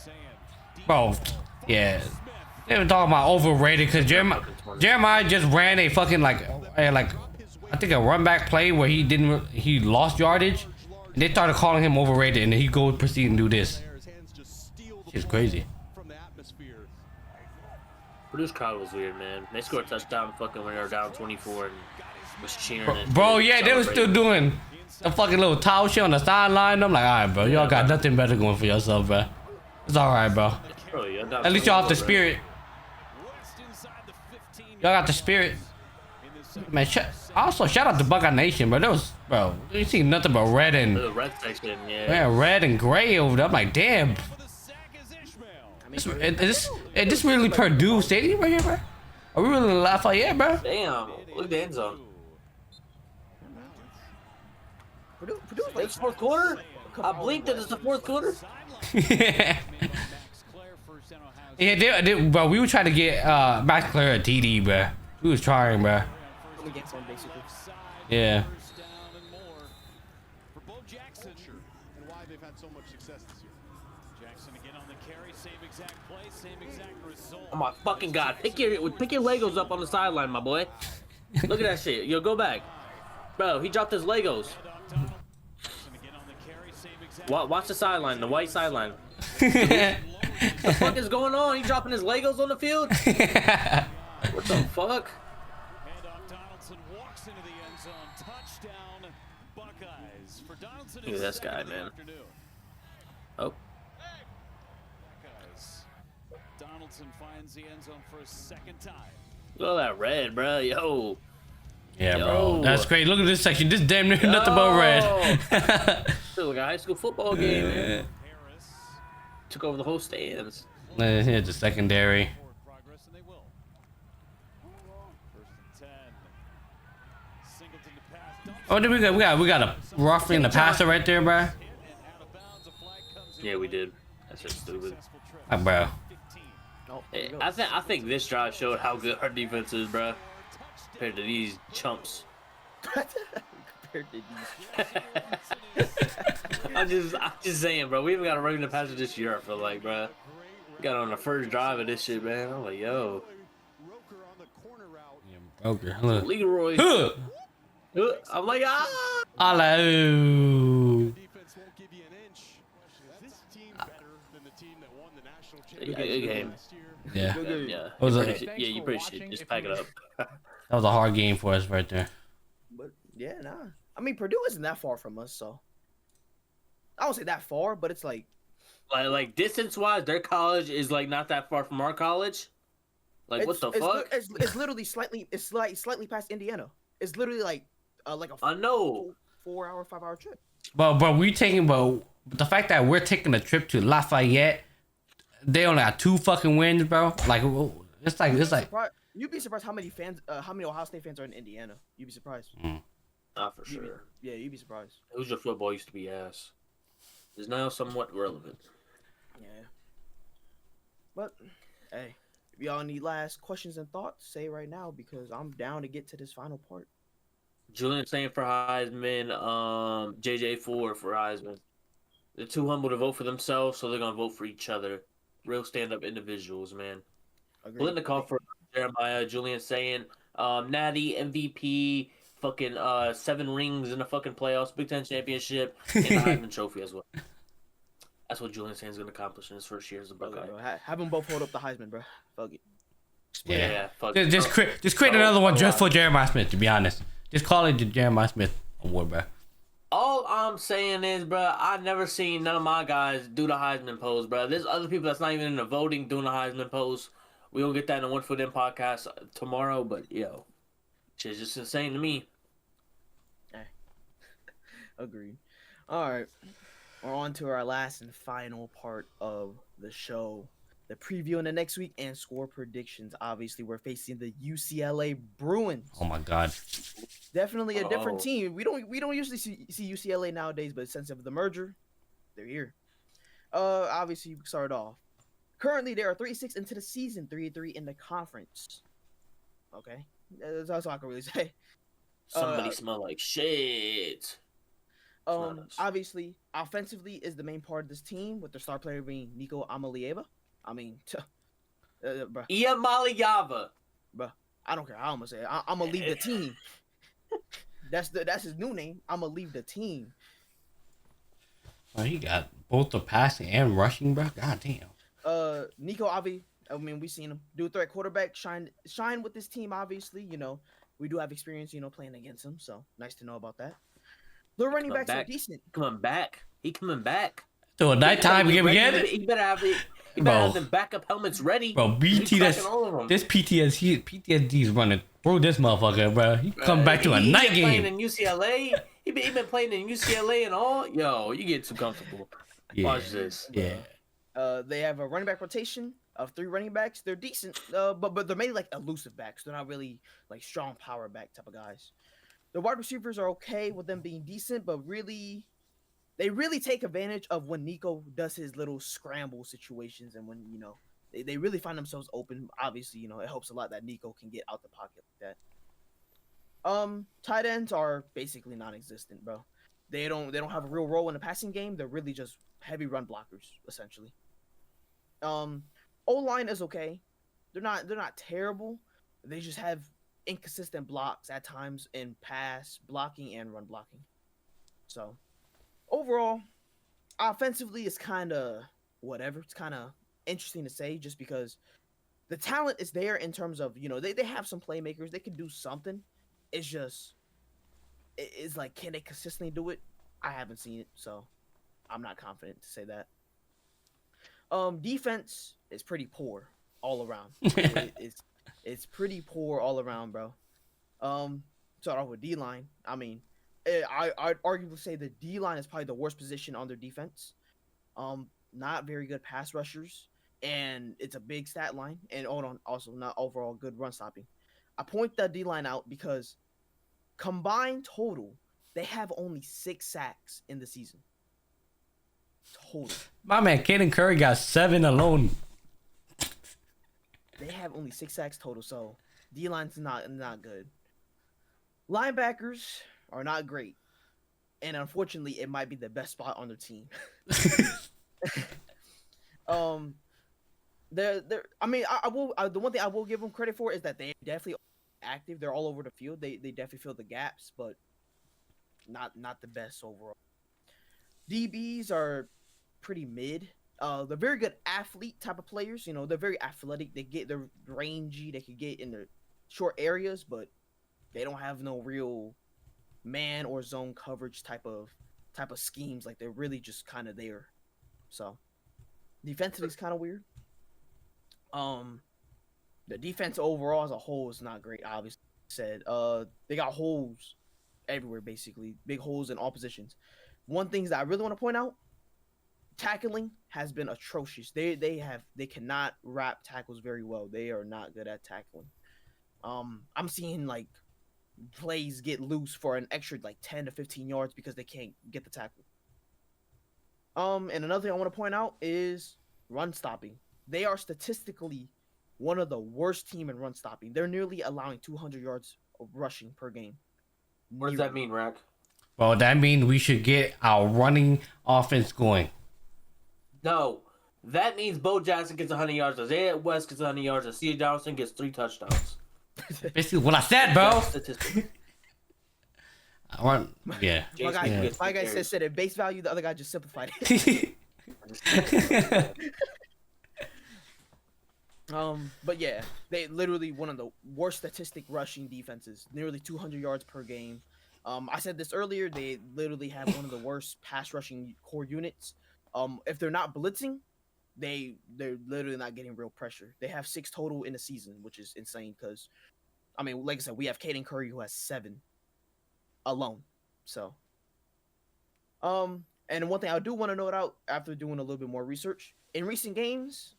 Saying.
Bro, yeah. They were talking about overrated because Jeremiah just ran a fucking like I think a run back play where he lost yardage, and they started calling him overrated, and then he goes proceed and do this.
Players' hands just steal the
It's
ball
crazy.
from the atmosphere.
Purdue's crowd was weird, man. They scored a touchdown fucking when they were down 24 and was cheering. and
Bro, yeah, they were still
celebrating.
doing the fucking little towel shit on the sideline. I'm like, all right, bro, y'all got nothing better going for yourself, bro. It's all right, bro.
Bro, you're down
At least y'all have the
24, bro.
spirit.
West inside the 15.
Y'all got the spirit. Man, also shout out to Buckeye Nation, bro. There was, bro, you see nothing but red and
The red section, yeah.
red and gray over there. I'm like, damn.
For the sack is Ishmael.
This really Purdue Stadium right here, bro? Are we really in Lafayette, bro?
Damn, look at the end zone.
Purdue's like,
It's 4th quarter? I blinked that it's the 4th quarter.
Yeah,
Max Clare, first down, Ohio State.
bro, we were trying to get Max Clare a TD, bro. We was trying, bro.
against him, basically.
Yeah.
First down and more for Bo Jackson.
And why they've had so much success this year.
Jackson again on the carry, same exact play, same exact result.
Oh my fucking god. Pick your Legos up on the sideline, my boy. Look at that shit. Yo, go back. Bro, he dropped his Legos.
Jackson again on the carry, same exact
Watch the sideline, the white sideline.
Yeah.
The fuck is going on? He dropping his Legos on the field? What the fuck?
handoff. Donaldson walks into the end zone. Touchdown, Buckeyes. For Donaldson,
Look at this guy, man. Oh.
Buckeyes. Donaldson finds the end zone for a second time.
Look at that red, bro. Yo.
Yeah,
Yo.
bro. That's great. Look at this section. This damn near nothing but red.
Feels like a high school football game, man.
Harris.
Took over the whole stands.
Here's the secondary.
Forward progress, and they will. First and 10. Singleton to pass.
Oh, then we got a roughing the passer right there, bro.
And out of bounds, a flag comes in.
Yeah, we did. That's just stupid.
Successful trip.
Ah, bro.
15.
Oh, there you go.
I think this drive showed how good our defense is, bro. Compared to these chumps.
Compared to these.
I'm just saying, bro. We haven't got a regular passer this year, I feel like, bro. We got on the first drive of this shit, man. I'm like, yo.
Roker on the corner route.
Okay, look.
Leroy.
Huh.
I'm like, ah.
Hello.
Defense won't give you an inch. Is this team better than the team that won the national
Good
championship
game.
last year?
Yeah,
Yeah.
Was
You
it-
pretty shit. Yeah, you pretty shit. Just pack it up.
that was a hard game for us right there.
But yeah, nah. I mean, Purdue isn't that far from us, so I don't say that far, but it's like
Like distance wise, their college is like not that far from our college. Like, what the fuck?
It's literally slightly past Indiana. It's literally like a
I know.
4-hour, 5-hour trip.
But the fact that we're taking a trip to Lafayette, they only got 2 fucking wins, bro. Like it's like
You'd be surprised how many Ohio State fans are in Indiana. You'd be surprised.
Not for sure.
You'd be surprised.
Hoosier football used to be ass. Is now somewhat relevant.
Yeah. But hey, if y'all need last questions and thoughts, say right now because I'm down to get to this final part.
Julian saying for Heisman, JJ for Heisman. They're too humble to vote for themselves, so they're gonna vote for each other. Real stand-up individuals, man. Split the call for Jeremiah. Julian saying, Natty, MVP, fucking 7 rings in the fucking playoffs, Big Ten championship, and the Heisman Trophy as well. That's what Julian saying is gonna accomplish in his first year as a Buckeye.
Have them both hold up the Heisman, bro. Fuck it.
Yeah, fuck it.
Just create another one just for Jeremiah Smith. To be honest, just call it the Jeremiah Smith Award, bro.
All I'm saying is, bro, I've never seen none of my guys do the Heisman pose, bro. There's other people that's not even in the voting doing the Heisman pose. We will get that in the One for Them podcast tomorrow, but yo, shit's just insane to me.
Agreed. All right, we're on to our last and final part of the show. The preview in the next week and score predictions. Obviously, we're facing the UCLA Bruins.
Oh my God.
Definitely a different team. We don't usually see UCLA nowadays, but since of the merger, they're here. Obviously, we start off. Currently, they are 3-6 into the season, 3-3 in the conference. Okay, that's all I can really say.
Somebody smell like shit.
Obviously, offensively is the main part of this team, with their star player being Nico Amalieva. I mean, bro.
Iamaliava.
Bro, I don't care how I'm gonna say it. I'm gonna leave the team. That's his new name. I'm gonna leave the team.
Oh, he got both the passing and rushing, bro. God damn.
Nico Avi. I mean, we seen him do threat quarterback, shine with this team. Obviously, we do have experience, playing against him. So nice to know about that. The running backs are decent.
Coming back. He coming back.
So a nighttime game again.
He better have it. He better have them backup helmets ready.
Bro, this PTSD is running through this motherfucker, bro. He come back to a night game.
Playing in UCLA. He been playing in UCLA and all. Yo, you get too comfortable.
Yeah.
Watch this.
Yeah.
They have a running back rotation of 3 running backs. They're decent, but they're mainly like elusive backs. They're not really like strong power back type of guys. The wide receivers are okay with them being decent, but they really take advantage of when Nico does his little scramble situations and when, they really find themselves open. Obviously, it helps a lot that Nico can get out the pocket like that. Tight ends are basically non-existent, bro. They don't have a real role in the passing game. They're really just heavy run blockers, essentially. O-line is okay. They're not terrible. They just have inconsistent blocks at times in pass blocking and run blocking. So overall, offensively, it's kind of whatever. It's kind of interesting to say just because the talent is there in terms of, they have some playmakers. They can do something. It's just, it's like, can they consistently do it? I haven't seen it, so I'm not confident to say that. Defense is pretty poor all around. It's pretty poor all around, bro. Start off with D-line. I mean, I'd arguably say the D-line is probably the worst position on their defense. Not very good pass rushers, and it's a big stat line. And also not overall good run stopping. I point that D-line out because combined total, they have only 6 sacks in the season. Total.
My man, Caden Curry got 7 alone.
They have only 6 sacks total, so D-line's not good. Linebackers are not great, and unfortunately, it might be the best spot on their team. I mean, I will. The one thing I will give them credit for is that they definitely active. They're all over the field. They definitely fill the gaps, but not the best overall. DBs are pretty mid. They're very good athlete type of players. They're very athletic. They're rangy. They can get in the short areas, but they don't have no real man or zone coverage type of schemes. Like, they're really just kind of there. So defensively, it's kind of weird. The defense overall as a whole is not great. Obviously, said they got holes everywhere, basically big holes in all positions. One things that I really want to point out: tackling has been atrocious. They cannot wrap tackles very well. They are not good at tackling. I'm seeing like plays get loose for an extra like 10 to 15 yards because they can't get the tackle. And another thing I want to point out is run stopping. They are statistically one of the worst team in run stopping. They're nearly allowing 200 yards of rushing per game.
What does that mean, Rack?
Well, that means we should get our running offense going.
No. That means Bo Jackson gets 100 yards, Isaiah West gets 100 yards, and C. Johnson gets 3 touchdowns.
Basically, what I said, bro.
Statistic.
I want, yeah.
My guy said at base value. The other guy just simplified it. But yeah, they literally one of the worst statistic rushing defenses. Nearly 200 yards per game. I said this earlier. They literally have one of the worst pass rushing core units. If they're not blitzing, they're literally not getting real pressure. They have 6 total in the season, which is insane. Because, I mean, like I said, we have Caden Curry who has 7 alone. So, and one thing I do want to note out after doing a little bit more research in recent games,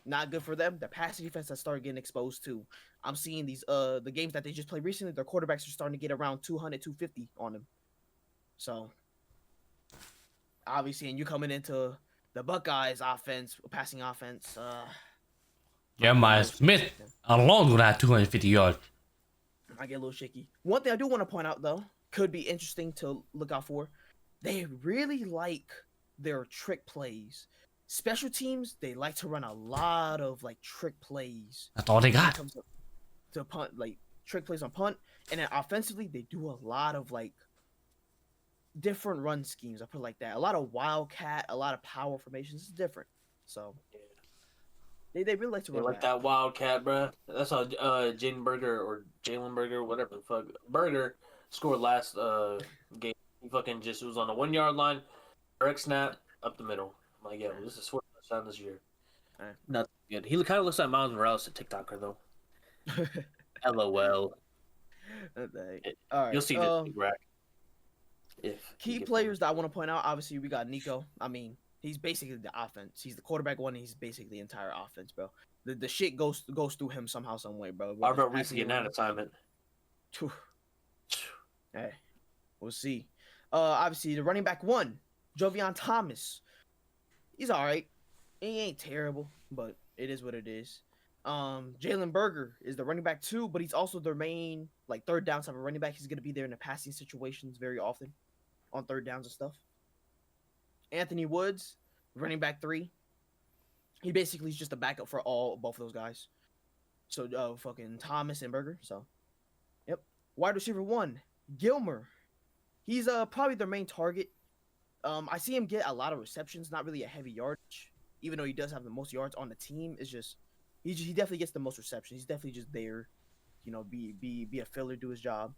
not good for them. The pass defense has started getting exposed too. I'm seeing these the games that they just played recently, their quarterbacks are starting to get around 200, 250 on them. So, obviously, and you coming into the Buckeyes offense, passing offense.
Jeremiah Smith alone gonna have 250 yards.
I get a little shaky. One thing I do want to point out though, could be interesting to look out for. They really like their trick plays. Special teams, they like to run a lot of like trick plays.
That's all they
When it
got.
comes to punt, like trick plays on punt, and then offensively, they do a lot of like different run schemes. I put it like that. A lot of wildcat, a lot of power formations. It's different. So they really like to
They
run
like that Wildcat, bro. That's how Jalen Burger, whatever the fuck, Burger scored last game. He fucking just was on the 1 yard line, direct snap up the middle. I'm like, yeah, well, this is fourth touchdown this year.
Alright.
Not good. He kind of looks like Miles Morales, a TikToker though. LOL.
All right.
You'll see this big rack. If
Key players that I want to point out, obviously we got Nico. I mean, he's basically the offense. He's the quarterback one. He's basically the entire offense, bro. The shit goes through him somehow, some way, bro.
I remember Reese getting that assignment.
Hey, we'll see. Obviously the running back one, Jovion Thomas. He's all right. He ain't terrible, but it is what it is. Jalen Berger is the running back too, but he's also their main like third down type of running back. He's gonna be there in the passing situations very often, on third downs and stuff. Anthony Woods, running back 3. He basically is just a backup for both of those guys. So fucking Thomas and Berger. So, yep. Wide receiver 1, Gilmer. He's probably their main target. I see him get a lot of receptions, not really a heavy yardage, even though he does have the most yards on the team. It's just he definitely gets the most receptions. He's definitely just there, you know, be a filler, do his job.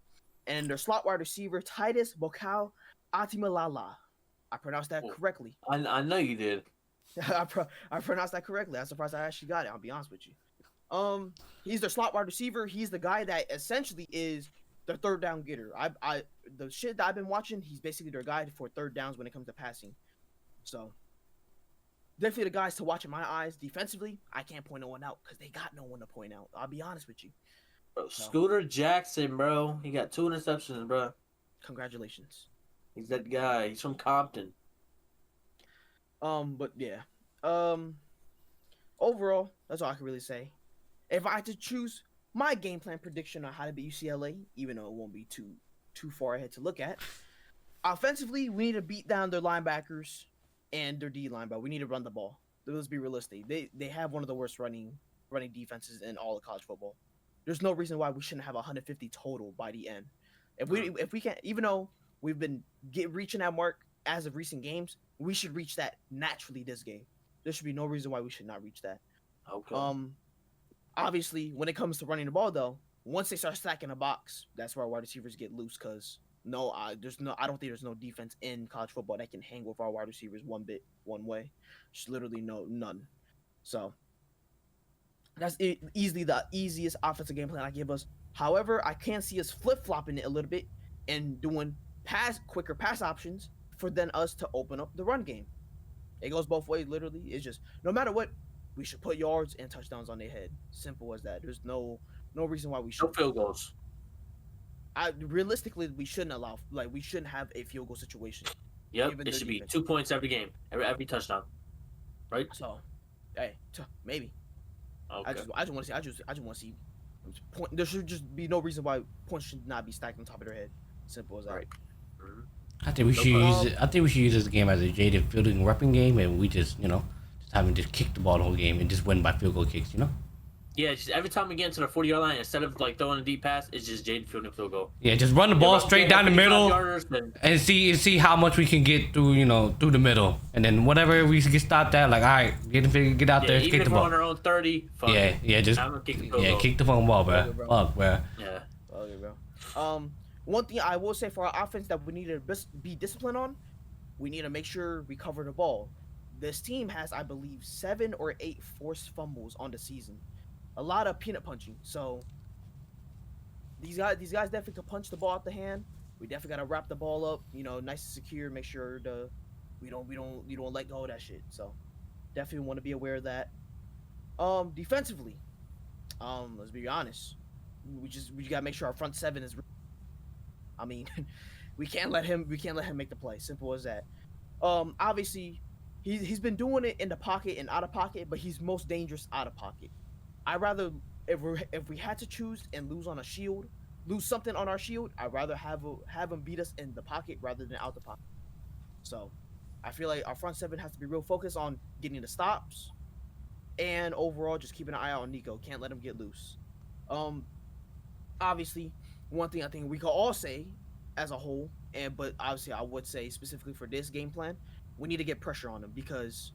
And their slot wide receiver, Titus Bokau Atimalala. I pronounced that correctly.
I know you did.
I pronounced that correctly. I'm surprised I actually got it. I'll be honest with you. He's their slot wide receiver. He's the guy that essentially is their third down getter. The shit that I've been watching, he's basically their guy for third downs when it comes to passing. So definitely the guys to watch in my eyes. Defensively, I can't point no one out because they got no one to point out. I'll be honest with you.
Bro, Scooter Jackson, bro. He got 2 interceptions, bro.
Congratulations.
He's that guy. He's from Compton.
But yeah. Overall, that's all I can really say. If I had to choose my game plan prediction on how to beat UCLA, even though it won't be too far ahead to look at, offensively, we need to beat down their linebackers and their D line, but we need to run the ball. Let's be realistic. They have one of the worst running defenses in all of college football. There's no reason why we shouldn't have 150 total by the end. If we can't, even though we've been reaching that mark as of recent games, we should reach that naturally this game. There should be no reason why we should not reach that.
Okay.
Obviously, when it comes to running the ball, though, once they start stacking the box, that's where our wide receivers get loose. Cause I don't think there's no defense in college football that can hang with our wide receivers one way. Just literally none. So, That's easily the easiest offensive game plan I give us. However, I can see us flip flopping it a little bit and doing quicker pass options for then us to open up the run game. It goes both ways, literally. It's just no matter what, we should put yards and touchdowns on their head. Simple as that. There's no reason why we
No
should.
field goals.
Realistically, we shouldn't allow we shouldn't have a field goal situation.
Yep, it should be 2 points every game, every touchdown, right?
So, hey, maybe.
Okay.
I just want to see. Point. There should just be no reason why points should not be stacked on top of their head. Simple as that.
Right. Mm-hmm.
I think we should use it. I think we should use this game as a jaded fielding repping game, and we just just have him just kick the ball the whole game and just win by field goal kicks.
Yeah, just every time we get into the 40-yard line, instead of like throwing a deep pass, it's just Jaden fielding field goal.
Yeah, just run the ball straight down the middle
and
and see how much we can get through through the middle, and then whatever we get stopped at, like all right, get out there,
even
kick
if
the
we're
ball.
on our own 30, fuck it.
Just
I'm gonna kick the field goal.
kick the fucking ball, bro. Fuck, bro.
Yeah.
Okay, bro. One thing I will say for our offense that we need to be disciplined on, we need to make sure we cover the ball. This team has, I believe, 7 or 8 forced fumbles on the season. A lot of peanut punching. So these guys definitely can punch the ball out the hand. We definitely gotta wrap the ball up, nice and secure. Make sure we don't let go of that shit. So definitely want to be aware of that. Defensively, let's be honest. We gotta make sure our front seven is. I mean, we can't let him make the play. Simple as that. Obviously, he's been doing it in the pocket and out of pocket, but he's most dangerous out of pocket. I'd rather if we had to choose and lose something on our shield, I'd rather have him beat us in the pocket rather than out the pocket. So, I feel like our front seven has to be real focused on getting the stops, and overall just keeping an eye out on Nico. Can't let him get loose. Obviously, one thing I think we could all say as a whole, but obviously I would say specifically for this game plan, we need to get pressure on him because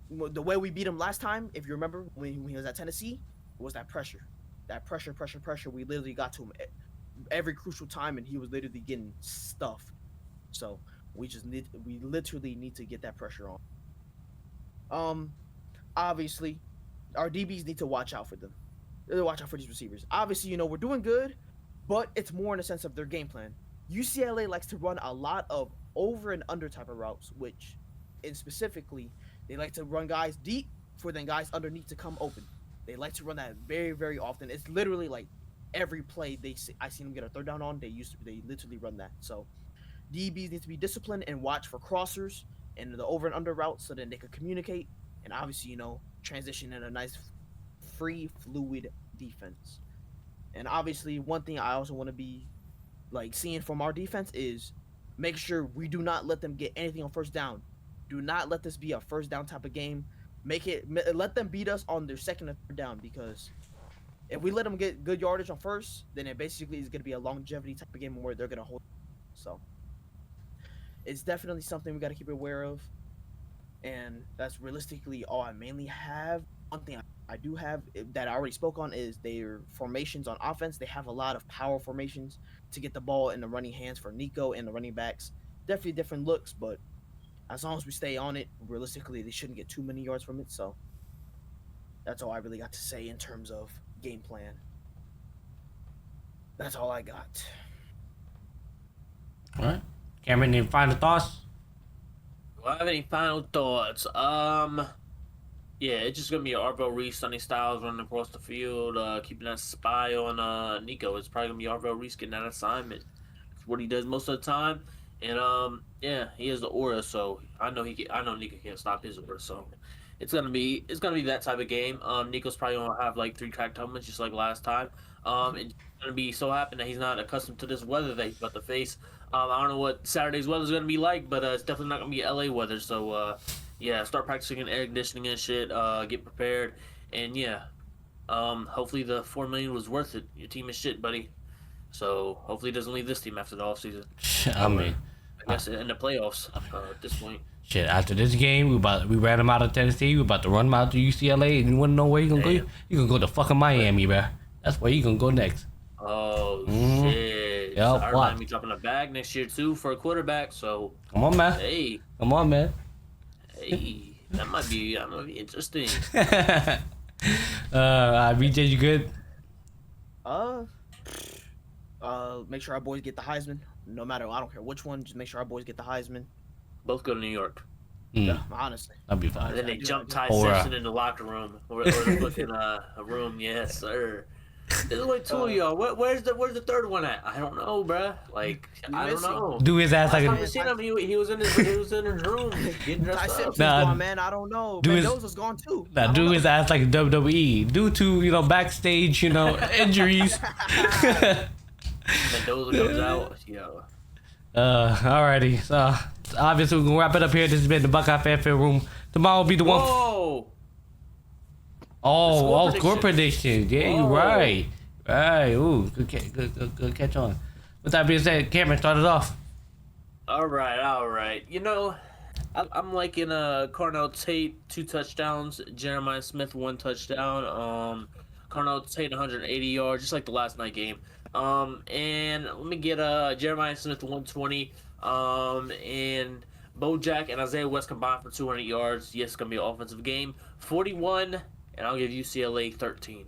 the way we beat him last time, if you remember when he was at Tennessee, was that pressure. We literally got to him every crucial time, and he was literally getting stuffed. So we literally need to get that pressure on. Obviously, our DBs need to watch out for them. Watch out for these receivers. Obviously, we're doing good, but it's more in the sense of their game plan. UCLA likes to run a lot of over and under type of routes, and specifically, they like to run guys deep for then guys underneath to come open. They like to run that very, very often. It's literally like every play I seen them get a third down on. They literally run that. So DBs need to be disciplined and watch for crossers and the over and under routes so then they can communicate and obviously transition in a nice, free, fluid defense. And obviously, one thing I also want to be seeing from our defense is make sure we do not let them get anything on first down. Do not let this be a first down type of game. Let them beat us on their second and third down, because if we let them get good yardage on first, then it basically is going to be a longevity type of game where they're going to hold. So it's definitely something we got to keep aware of, and that's realistically all I mainly have. One thing I do have that I already spoke on is their formations on offense. They have a lot of power formations to get the ball in the running hands for Nico and the running backs. Definitely different looks, but as long as we stay on it, realistically, they shouldn't get too many yards from it. So that's all I really got to say in terms of game plan. That's all I got.
All right, Cameron, any final thoughts?
Do I have any final thoughts? Yeah, it's just gonna be Arvell Reese, Sonny Styles running across the field, keeping that spy on Nico. It's probably gonna be Arvell Reese getting that assignment. It's what he does most of the time, and yeah, he has the aura, so I know Nico can't stop his aura. So it's gonna be that type of game. Nico's probably gonna have like 3 cracked helmets just like last time. It's gonna be so happen that he's not accustomed to this weather that he's about to face. I don't know what Saturday's weather's gonna be like, but it's definitely not gonna be LA weather. So yeah, start practicing in air conditioning and shit. Get prepared, and yeah, hopefully the $4 million was worth it. Your team is shit, buddy. So hopefully it doesn't leave this team after the offseason.
I mean,
I guess in the playoffs at this point.
Shit, after this game, we ran him out of Tennessee. We about to run him out to UCLA, and you wanna know where you gonna go? You gonna go to fucking Miami, bro. That's where you gonna go next.
Oh shit!
Yep,
I remind me dropping a bag next year too for a quarterback. So
come on, man.
Hey,
come on, man.
Hey, that might be interesting.
BJ, you good?
Make sure our boys get the Heisman. No matter, I don't care which one. Just make sure our boys get the Heisman.
Both go to New York.
Yeah, honestly.
That'd be
And
fine.
then they jump Ty
Or,
Simpson in the locker room, or the fucking a room. Yes, sir. There's only two of y'all. Where's the third one at? I don't know, bruh. Like I don't know.
Do his ass like
Last time I
a.
seen him, he was in his room getting
Ty
dressed up.
Simpson's
Nah,
gone, man. I don't know.
do his-
Mendoza's gone too.
Nah, do his ass like a WWE. Due to backstage injuries.
Mendoza comes out, yo.
Alrighty. So obviously we're gonna wrap it up here. This has been the Buckeye Fanfare Room. Tomorrow will be the one.
Whoa!
Score prediction. Yeah, you're
Whoa.
right. Right. Ooh, good catch on. With that being said, Cameron, start it off.
All right. I'm liking Carnell Tate 2 touchdowns, Jeremiah Smith 1 touchdown, Carnell Tate 180 yards, just like the last night game. And let me get Jeremiah Smith 120, and Bojack and Isaiah West combined for 200 yards. Yes, it's gonna be an offensive game. 41, and I'll give UCLA 13.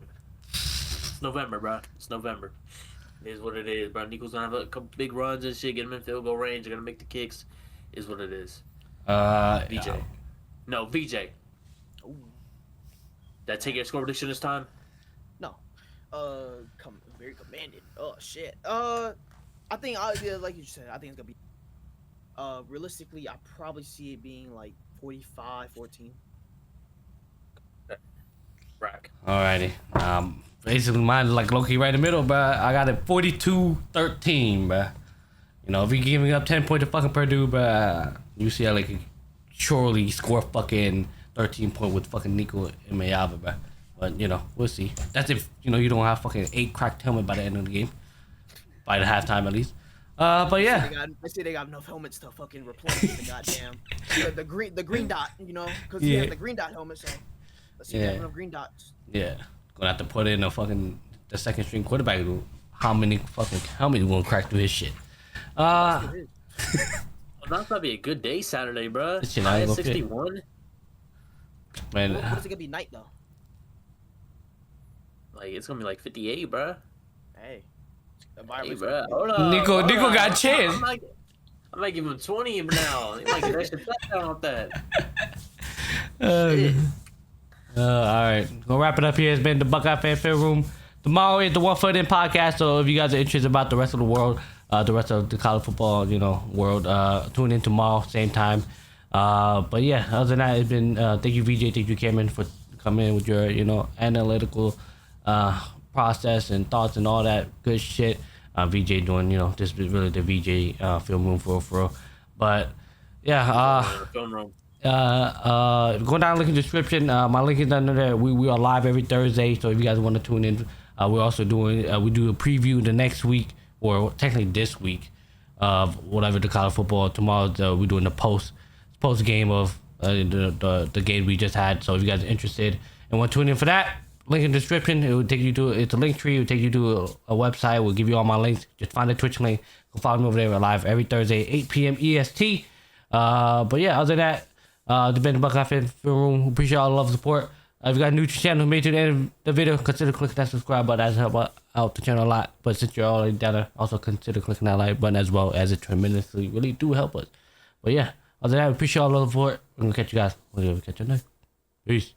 It's November, bro. It's November. It is what it is, bro. Nico's gonna have a couple big runs and shit, get him in field goal range. They're gonna make the kicks. Is what it is. VJ. No, VJ.
Ooh.
Did I take your score prediction this time?
No. Very commanded. Oh shit. I think like you said, I think it's gonna be. Realistically, I probably see it being like 45-14.
Rack.
Alrighty. Basically mine is like low-key right in the middle, bruh. I got it 42-13, bruh. If you're giving up 10 points to fucking Purdue, bruh, UCLA could surely score fucking 13 points with fucking Nico and Mayava, bruh. But, we'll see. That's if, you don't have fucking 8 cracked helmet by the end of the game. By the halftime, at least. But yeah.
They say they got enough helmets to fucking replace the goddamn the green dot, because he
Yeah.
has the green dot helmet. So let's see if they have enough green dots.
Yeah. Gonna have to put in the second string quarterback. How many fucking helmets gonna crack through his shit?
Well, that's gonna be a good day Saturday, bro.
This shit not gonna fit.
61.
Man,
What is it gonna be night though?
Like it's gonna be like 58, bro.
Hey,
Hey, bro. Hold up.
Nico got a chance.
I might give him 20 now. He might get an extra touchdown with that.
All right, gonna wrap it up here. It's been the Buckeye Fanfare Room. Tomorrow is the One Foot In podcast. So if you guys are interested about the rest of the world, the rest of the college football, world, tune in tomorrow, same time. But yeah, other than that, it's been thank you VJ, thank you Cameron for coming in with your analytical process and thoughts and all that good shit. VJ doing this is really the VJ film room for real. But yeah,
Film room.
go down link in the description. My link is under there. We are live every Thursday, so if you guys want to tune in, we're also doing we do a preview the next week, or technically this week, of whatever the college football. Tomorrow we're doing the post game of the game we just had. So if you guys are interested and want to tune in for that, link in the description. It will take you to it's a link tree. It will take you to a website. We'll give you all my links. Just find the Twitch link. Go follow me over there. We're live every Thursday, 8 p.m. EST. But yeah, other than that, the Ben Buckeye Fan Room. Appreciate all the love and support. If you got a new channel who made it to the end of the video, consider clicking that subscribe button. That's help out the channel a lot. But since you're already down there, also consider clicking that like button as well, as it tremendously really do help us. But yeah, other than that, appreciate all the love and support. We're gonna catch you guys. We're gonna catch you next. Peace.